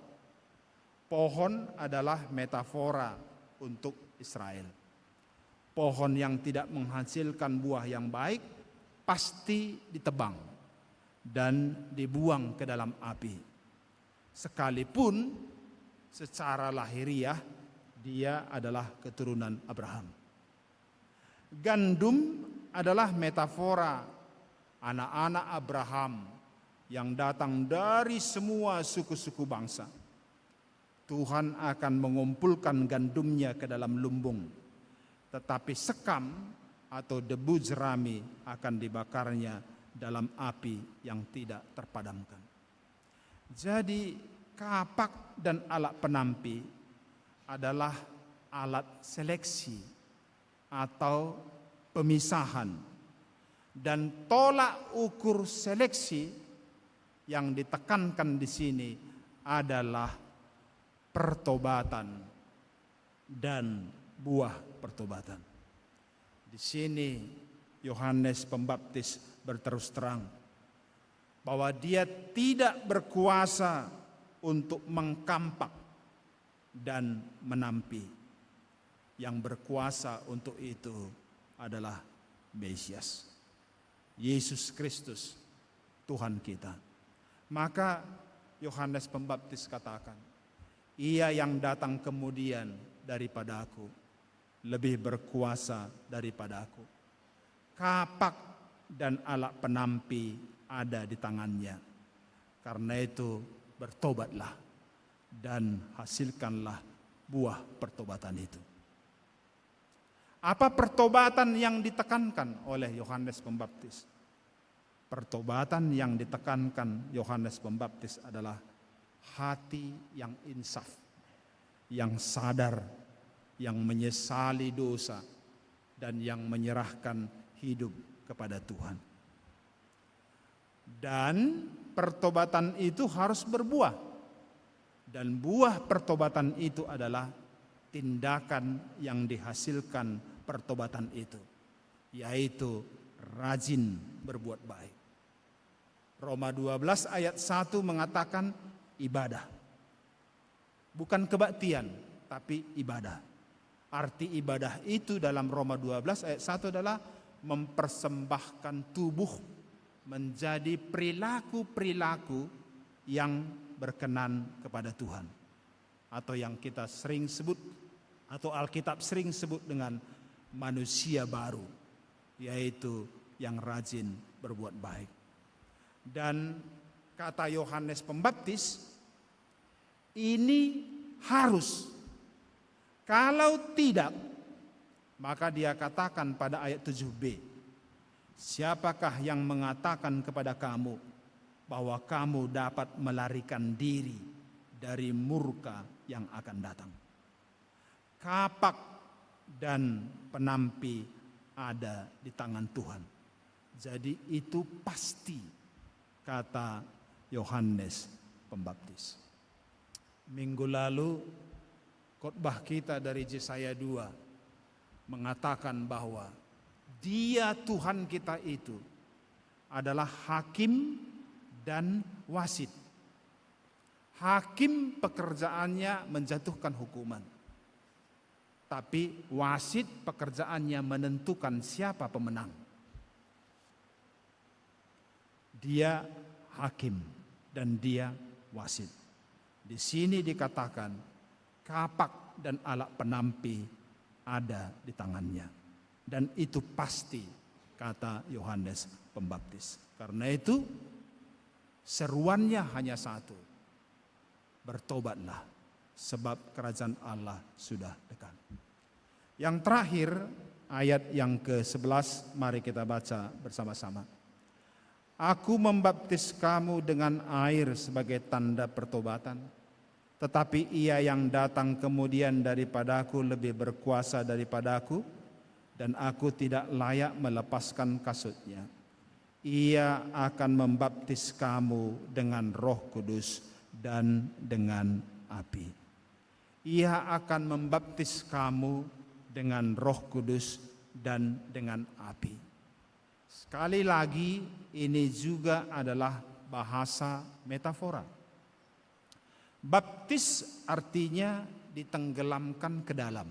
Pohon adalah metafora untuk Israel. Pohon yang tidak menghasilkan buah yang baik pasti ditebang dan dibuang ke dalam api. Sekalipun secara lahiriah dia adalah keturunan Abraham. Gandum adalah metafora anak-anak Abraham yang datang dari semua suku-suku bangsa. Tuhan akan mengumpulkan gandumnya ke dalam lumbung, tetapi sekam atau debu jerami akan dibakarnya dalam api yang tidak terpadamkan. Jadi kapak dan alat penampi adalah alat seleksi atau pemisahan, dan tolak ukur seleksi yang ditekankan di sini adalah pertobatan dan buah pertobatan. Di sini Yohanes Pembaptis berterus terang bahwa dia tidak berkuasa untuk mengkampak dan menampi. Yang berkuasa untuk itu adalah Mesias, Yesus Kristus, Tuhan kita. Maka Yohanes Pembaptis katakan, ia yang datang kemudian daripada aku lebih berkuasa daripada aku. Kapak dan alat penampi ada di tangannya. Karena itu bertobatlah dan hasilkanlah buah pertobatan itu. Apa pertobatan yang ditekankan oleh Yohanes Pembaptis? Pertobatan yang ditekankan Yohanes Pembaptis adalah hati yang insaf, yang sadar, yang menyesali dosa, dan yang menyerahkan hidup kepada Tuhan. Dan pertobatan itu harus berbuah. Dan buah pertobatan itu adalah tindakan yang dihasilkan pertobatan itu, yaitu rajin berbuat baik. Roma 12 ayat 1 mengatakan ibadah. Bukan kebaktian, tapi ibadah. Arti ibadah itu dalam Roma 12 ayat 1 adalah mempersembahkan tubuh menjadi perilaku-perilaku yang berkenan kepada Tuhan. Atau yang kita sering sebut, atau Alkitab sering sebut dengan manusia baru, yaitu yang rajin berbuat baik. Dan kata Yohanes Pembaptis, ini harus. Kalau tidak, maka dia katakan pada ayat 7b, siapakah yang mengatakan kepada kamu bahwa kamu dapat melarikan diri dari murka yang akan datang? Kapak dan penampi ada di tangan Tuhan. Jadi itu pasti, kata Yohanes Pembaptis. Minggu lalu khotbah kita dari Yesaya 2 mengatakan bahwa Dia Tuhan kita itu adalah hakim dan wasit. Hakim pekerjaannya menjatuhkan hukuman, tapi wasit pekerjaannya menentukan siapa pemenang. Dia hakim dan dia wasit. Di sini dikatakan kapak dan alat penampi ada di tangannya. Dan itu pasti, kata Yohanes Pembaptis. Karena itu seruannya hanya satu. Bertobatlah, sebab kerajaan Allah sudah dekat. Yang terakhir, ayat yang ke-11, mari kita baca bersama-sama. Aku membaptis kamu dengan air sebagai tanda pertobatan, tetapi Ia yang datang kemudian daripadaku lebih berkuasa daripadaku, dan aku tidak layak melepaskan kasutnya. Ia akan membaptis kamu dengan Roh Kudus dan dengan api. Ia akan membaptis kamu dengan Roh Kudus dan dengan api. Sekali lagi, ini juga adalah bahasa metafora. Baptis artinya ditenggelamkan ke dalam.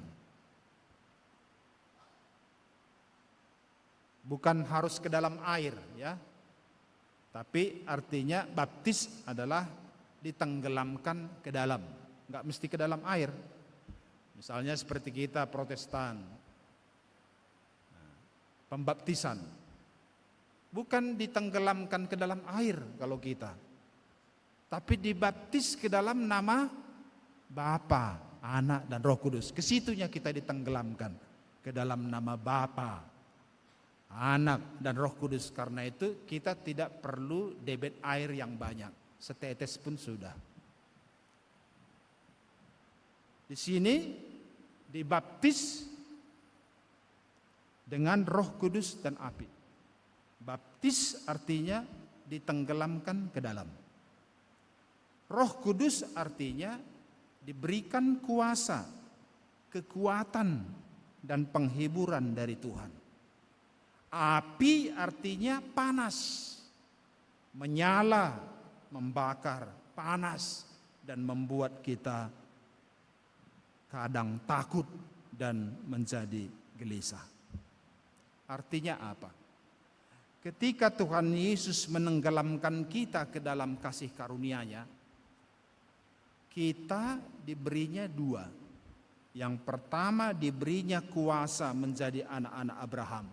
Bukan harus ke dalam air, ya. Tapi artinya baptis adalah ditenggelamkan ke dalam. Enggak mesti ke dalam air. Misalnya seperti kita Protestan, pembaptisan. Bukan ditenggelamkan ke dalam air kalau kita, tapi dibaptis ke dalam nama Bapa, Anak, dan Roh Kudus. Kesitunya kita ditenggelamkan ke dalam nama Bapa, Anak, dan Roh Kudus. Karena itu kita tidak perlu debit air yang banyak, setetes pun sudah. Di sini dibaptis dengan Roh Kudus dan api. Baptis artinya ditenggelamkan ke dalam. Roh Kudus artinya diberikan kuasa, kekuatan, dan penghiburan dari Tuhan. Api artinya panas, menyala, membakar, panas, dan membuat kita kadang takut dan menjadi gelisah. Artinya apa? Ketika Tuhan Yesus menenggelamkan kita ke dalam kasih karunia-Nya, kita diberinya dua. Yang pertama, diberinya kuasa menjadi anak-anak Abraham.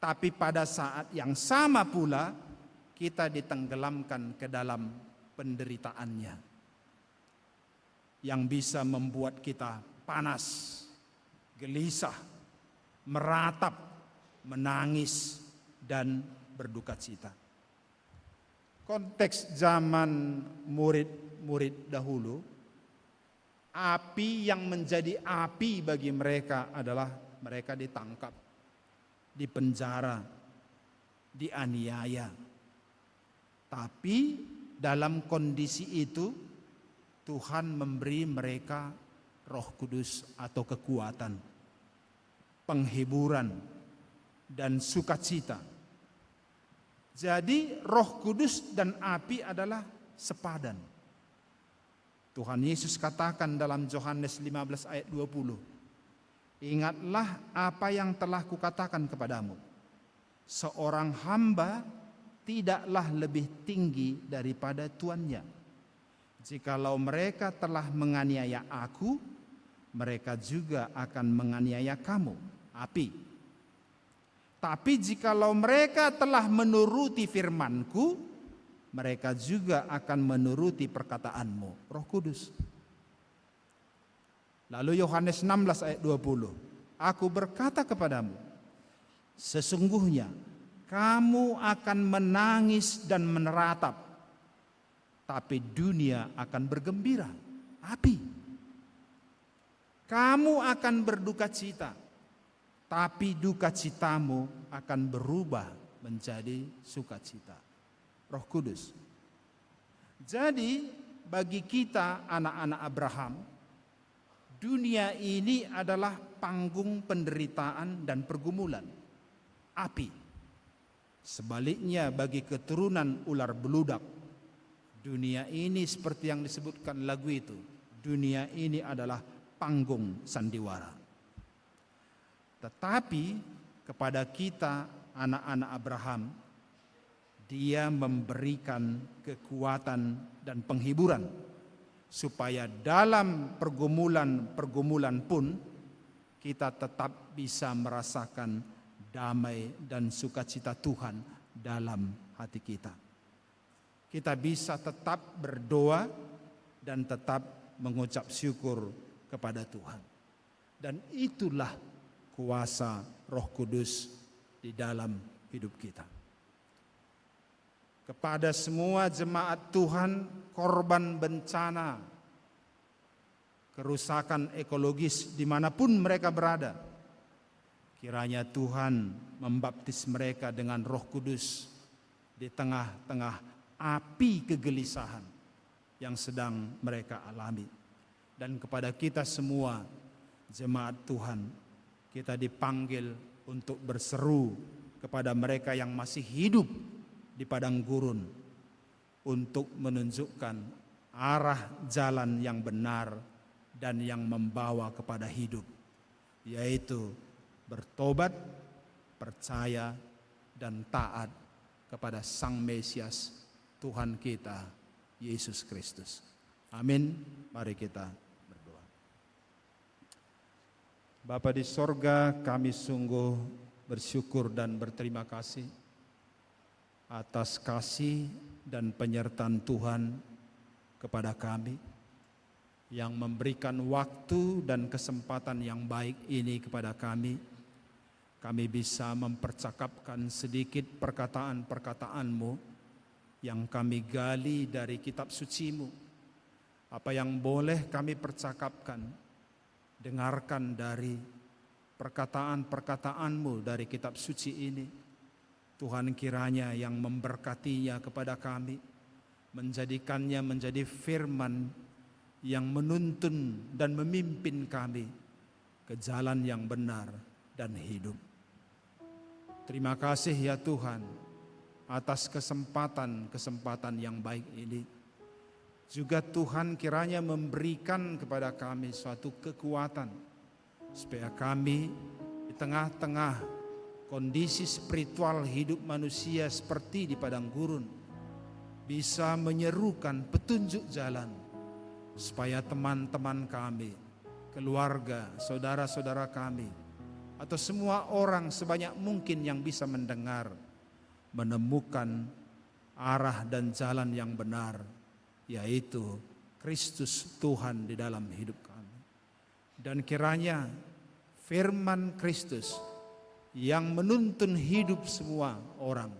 Tapi pada saat yang sama pula, kita ditenggelamkan ke dalam penderitaannya, yang bisa membuat kita panas, gelisah, meratap, menangis, dan berduka cita. Konteks zaman murid-murid dahulu, api yang menjadi api bagi mereka adalah mereka ditangkap, dipenjara, dianiaya. Tapi dalam kondisi itu Tuhan memberi mereka Roh Kudus atau kekuatan, penghiburan, dan sukacita. Jadi Roh Kudus dan api adalah sepadan. Tuhan Yesus katakan dalam Yohanes 15 ayat 20, ingatlah apa yang telah kukatakan kepadamu. Seorang hamba tidaklah lebih tinggi daripada tuannya. Jikalau mereka telah menganiaya aku, mereka juga akan menganiaya kamu, api. Tapi jikalau mereka telah menuruti firman-Ku, mereka juga akan menuruti perkataanmu, Roh Kudus. Lalu Yohanes 16 ayat 20, aku berkata kepadamu, sesungguhnya kamu akan menangis dan meneratap, tapi dunia akan bergembira, api. Kamu akan berduka cita, tapi duka citamu akan berubah menjadi sukacita. Roh Kudus. Jadi bagi kita anak-anak Abraham, dunia ini adalah panggung penderitaan dan pergumulan, api. Sebaliknya bagi keturunan ular beludak, dunia ini seperti yang disebutkan lagu itu, dunia ini adalah panggung sandiwara. Tetapi kepada kita anak-anak Abraham, Dia memberikan kekuatan dan penghiburan supaya dalam pergumulan-pergumulan pun kita tetap bisa merasakan damai dan sukacita Tuhan dalam hati kita. Kita bisa tetap berdoa dan tetap mengucap syukur kepada Tuhan. Dan itulah kuasa Roh Kudus di dalam hidup kita. Kepada semua jemaat Tuhan, korban bencana, kerusakan ekologis dimanapun mereka berada, kiranya Tuhan membaptis mereka dengan Roh Kudus di tengah-tengah api kegelisahan yang sedang mereka alami. Dan kepada kita semua, jemaat Tuhan, kita dipanggil untuk berseru kepada mereka yang masih hidup di padang gurun untuk menunjukkan arah jalan yang benar dan yang membawa kepada hidup, yaitu bertobat, percaya, dan taat kepada Sang Mesias Tuhan kita, Yesus Kristus. Amin. Mari kita berdoa. Bapa di sorga, kami sungguh bersyukur dan berterima kasih atas kasih dan penyertaan Tuhan kepada kami, yang memberikan waktu dan kesempatan yang baik ini kepada kami. Kami bisa mempercakapkan sedikit perkataan-perkataan-Mu yang kami gali dari kitab suci-Mu. Apa yang boleh kami percakapkan, dengarkan dari perkataan-perkataan-Mu dari kitab suci ini. Tuhan kiranya yang memberkatinya kepada kami, menjadikannya menjadi firman yang menuntun dan memimpin kami ke jalan yang benar dan hidup. Terima kasih ya Tuhan atas kesempatan-kesempatan yang baik ini. Juga Tuhan kiranya memberikan kepada kami suatu kekuatan supaya kami di tengah-tengah kondisi spiritual hidup manusia seperti di padang gurun bisa menyerukan petunjuk jalan supaya teman-teman kami, keluarga, saudara-saudara kami, atau semua orang sebanyak mungkin yang bisa mendengar, menemukan arah dan jalan yang benar, yaitu Kristus Tuhan di dalam hidup kami. Dan kiranya firman Kristus yang menuntun hidup semua orang,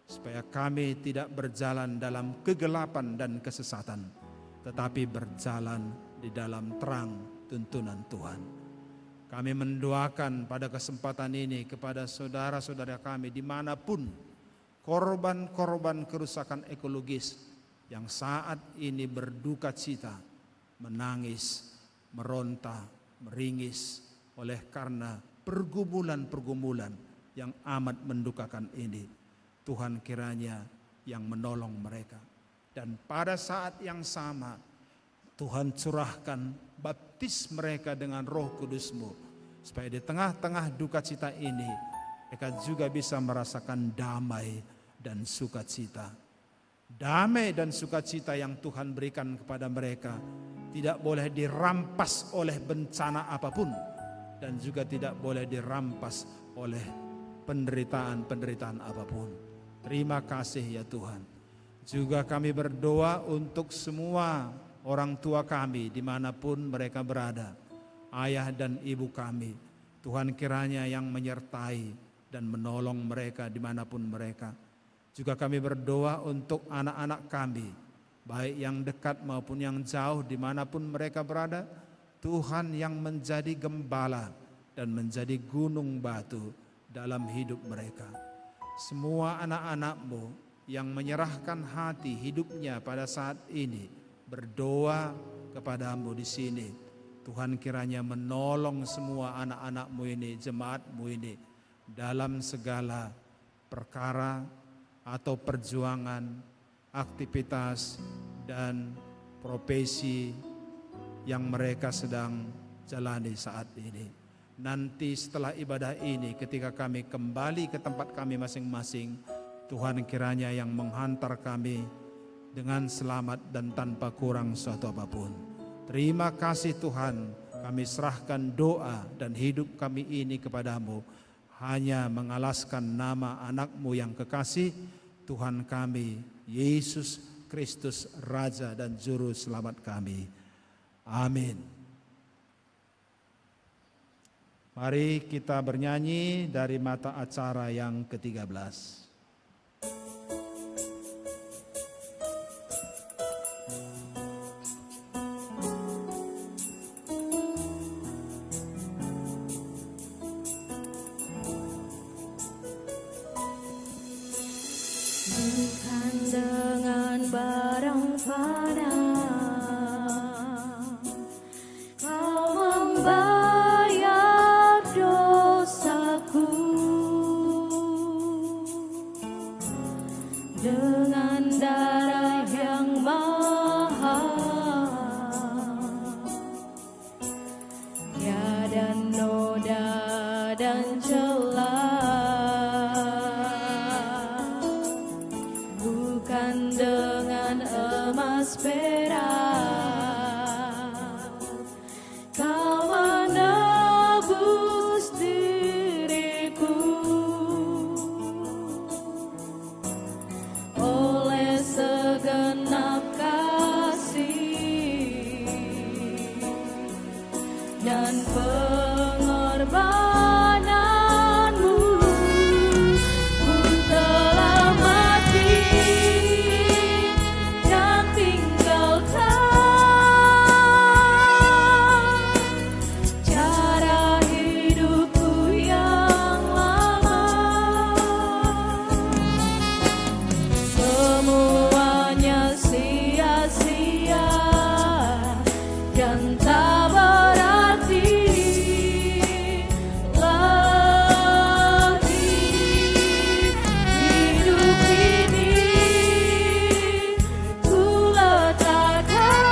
supaya kami tidak berjalan dalam kegelapan dan kesesatan, tetapi berjalan di dalam terang tuntunan Tuhan. Kami mendoakan pada kesempatan ini kepada saudara-saudara kami dimanapun korban-korban kerusakan ekologis yang saat ini berduka cita, menangis, meronta, meringis oleh karena pergumulan-pergumulan yang amat mendukakan ini. Tuhan kiranya yang menolong mereka. Dan pada saat yang sama Tuhan curahkan baptis mereka dengan Roh Kudus-Mu, supaya di tengah-tengah duka cita ini mereka juga bisa merasakan damai dan sukacita. Damai dan sukacita yang Tuhan berikan kepada mereka tidak boleh dirampas oleh bencana apapun, dan juga tidak boleh dirampas oleh penderitaan-penderitaan apapun. Terima kasih ya Tuhan. Juga kami berdoa untuk semua orang tua kami dimanapun mereka berada, ayah dan ibu kami. Tuhan kiranya yang menyertai dan menolong mereka dimanapun mereka. Juga kami berdoa untuk anak-anak kami, baik yang dekat maupun yang jauh dimanapun mereka berada. Tuhan yang menjadi gembala dan menjadi gunung batu dalam hidup mereka. Semua anak-anak-Mu yang menyerahkan hati hidupnya pada saat ini berdoa kepadamu di sini. Tuhan kiranya menolong semua anak-anak-Mu ini, jemaat-Mu ini dalam segala perkara atau perjuangan, aktivitas dan profesi yang mereka sedang jalani saat ini. Nanti setelah ibadah ini, ketika kami kembali ke tempat kami masing-masing, Tuhan kiranya yang menghantar kami dengan selamat dan tanpa kurang suatu apapun. Terima kasih Tuhan, kami serahkan doa dan hidup kami ini kepadamu, hanya mengalaskan nama anak-Mu yang kekasih, Tuhan kami, Yesus Kristus, Raja dan Juru Selamat kami. Amin. Mari kita bernyanyi dari mata acara yang ke-13. Bukan dengan barang fana Kau membayar dosaku, dengan darah yang mahal, tiada noda dan celah. Bukan dengan emas perak Kau menebus diriku, oleh segenap kasih dan pengorbananmu. Ku telah mati dan tinggalkan cara hidupku yang lama. Semuanya sia-sia dan tak berarti lagi. Hidup ini ku letakkan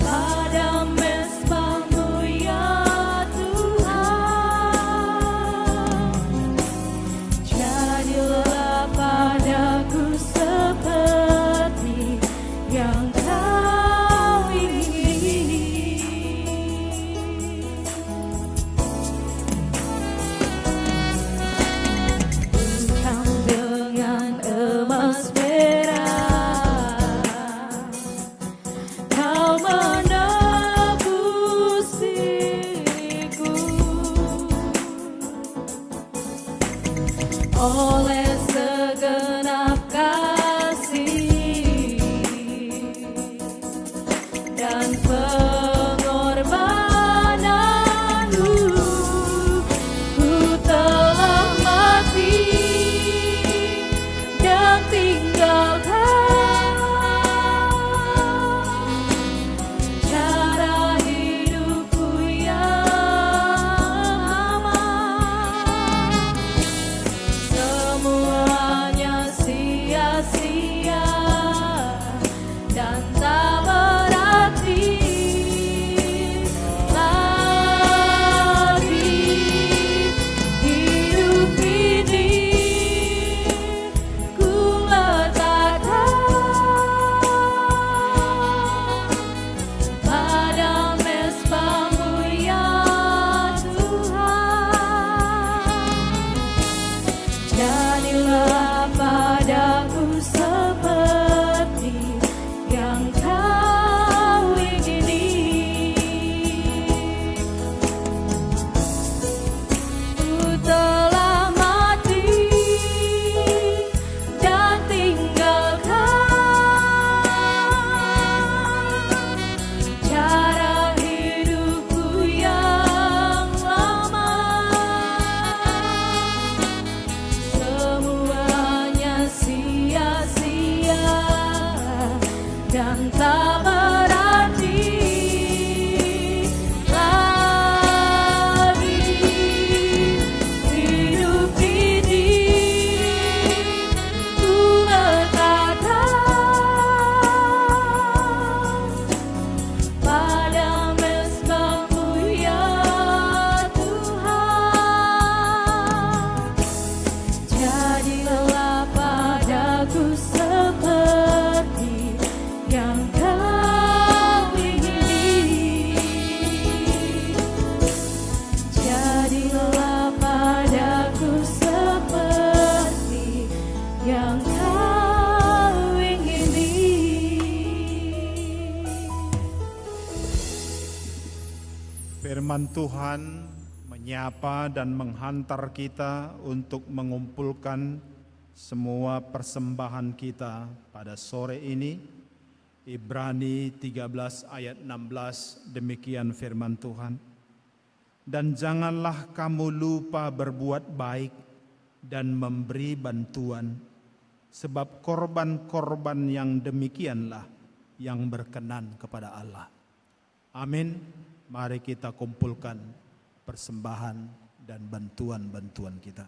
pada mezbah-Mu ya Tuhan. Jadilah padaku seperti yang Kau ingini. Bukan dengan emas perak Kau menebus diriku, oleh segenap kasih dan pengorbananmu. Ku telah mati dan tinggalkan cara hidupku yang aman. Semuanya sia-sia dan tak berarti Firman Tuhan menyapa dan menghantar kita untuk mengumpulkan semua persembahan kita pada sore ini. Ibrani 13 ayat 16, demikian firman Tuhan. Dan janganlah kamu lupa berbuat baik dan memberi bantuan, sebab korban-korban yang demikianlah yang berkenan kepada Allah. Amin. Mari kita kumpulkan persembahan dan bantuan-bantuan kita.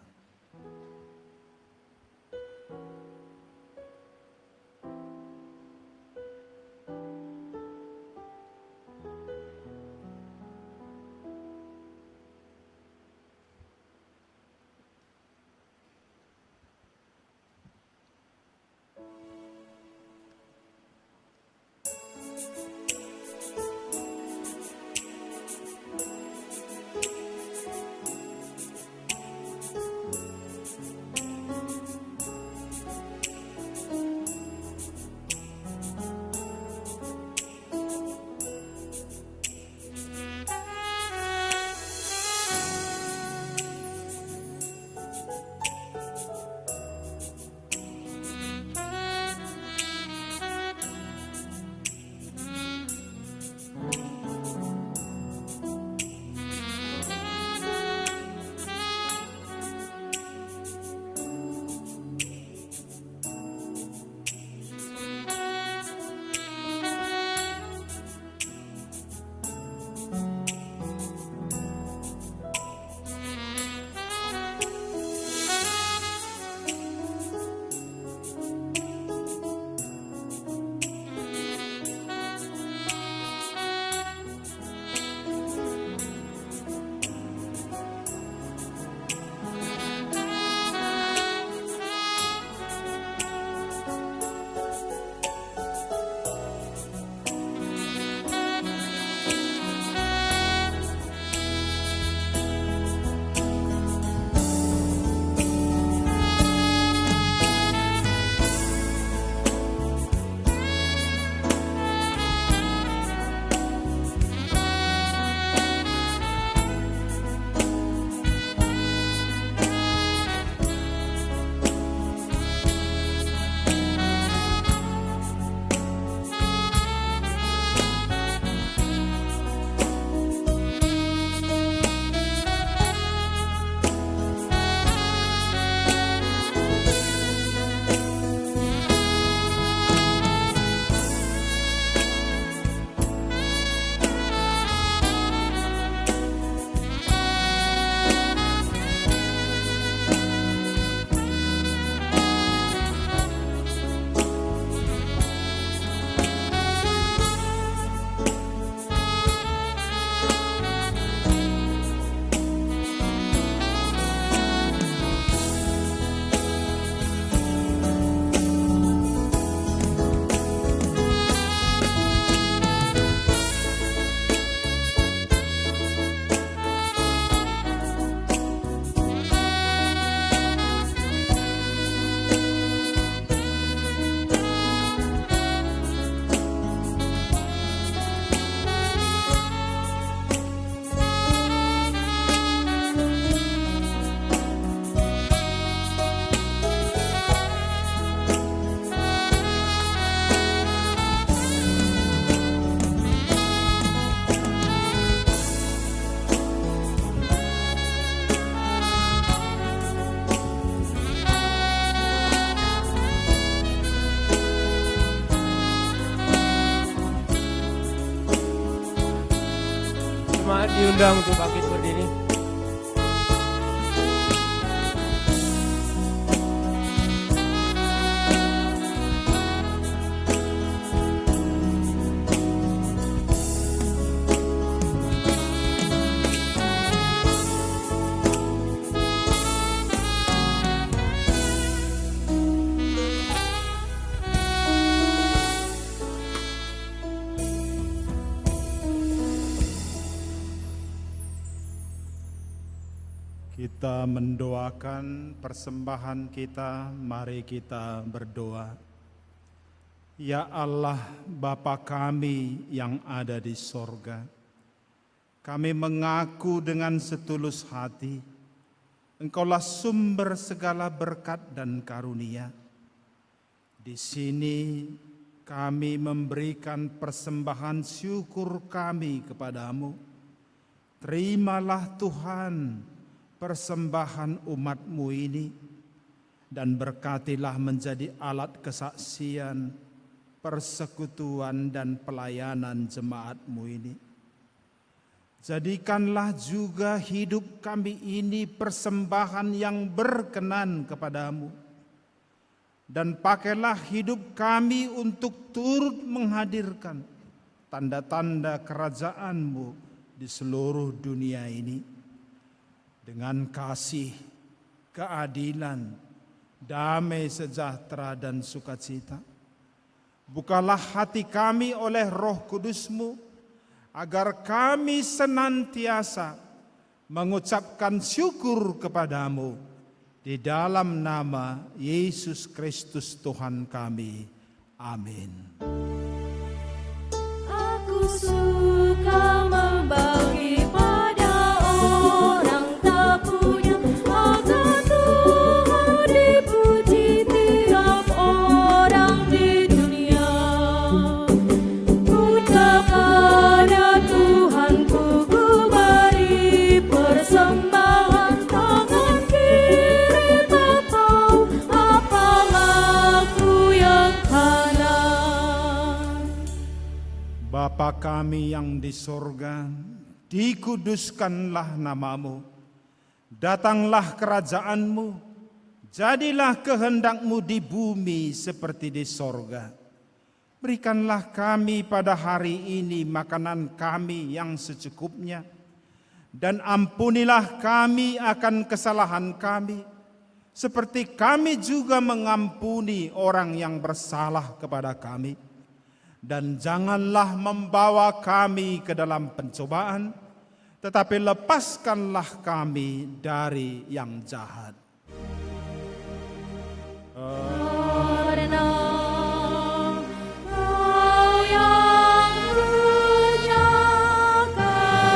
Jemaat diundang untuk bangkit berdiri. Kita mendoakan persembahan kita, mari kita berdoa. Ya Allah, Bapa kami yang ada di sorga, kami mengaku dengan setulus hati, Engkaulah sumber segala berkat dan karunia. Di sini kami memberikan persembahan syukur kami kepadamu. Terimalah Tuhan persembahan umat-Mu ini, dan berkatilah menjadi alat kesaksian, persekutuan dan pelayanan jemaat-Mu ini. Jadikanlah juga hidup kami ini persembahan yang berkenan kepadamu, dan pakailah hidup kami untuk turut menghadirkan tanda-tanda kerajaan-Mu di seluruh dunia ini, dengan kasih, keadilan, damai sejahtera dan sukacita. Bukalah hati kami oleh Roh Kudus-Mu, agar kami senantiasa mengucapkan syukur kepadamu di dalam nama Yesus Kristus Tuhan kami. Amin. Aku suka membagi pada orang tak punya, agar Tuhan dipuji tiap orang di dunia. Ucapkan Tuhanku, ku beri persembahan, tangan kiri tak tahu apa laku yang kanan. Bapa kami yang di sorga, dikuduskanlah namamu. Datanglah kerajaan-Mu, jadilah kehendak-Mu di bumi seperti di sorga. Berikanlah kami pada hari ini makanan kami yang secukupnya, dan ampunilah kami akan kesalahan kami, seperti kami juga mengampuni orang yang bersalah kepada kami. Dan janganlah membawa kami ke dalam pencobaan, tetapi lepaskanlah kami dari yang jahat. Karena Kau yang punya kerajaan dan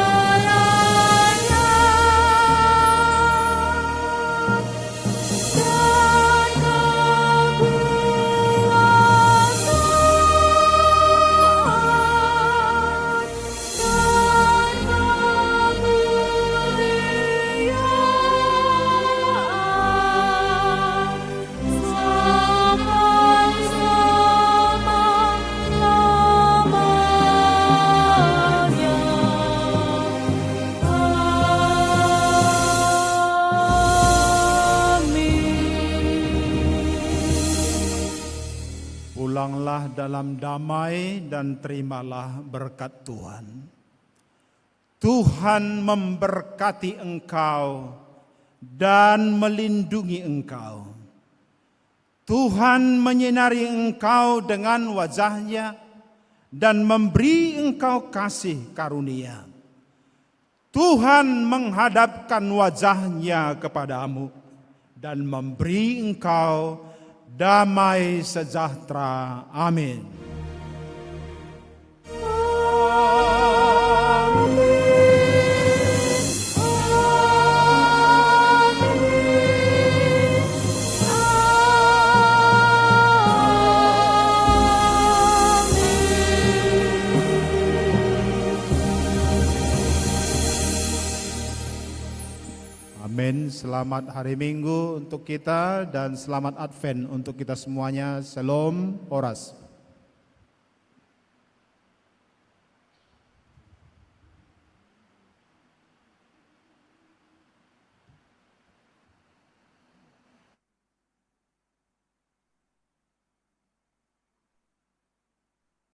Pulanglah dalam damai dan terimalah berkat Tuhan. Tuhan memberkati engkau dan melindungi engkau. Tuhan menyinari engkau dengan wajah-Nya dan memberi engkau kasih karunia. Tuhan menghadapkan wajah-Nya kepadamu dan memberi engkau damai sejahtera. Amin. Amin. Selamat hari Minggu untuk kita dan selamat Advent untuk kita semuanya. Shalom, Horas.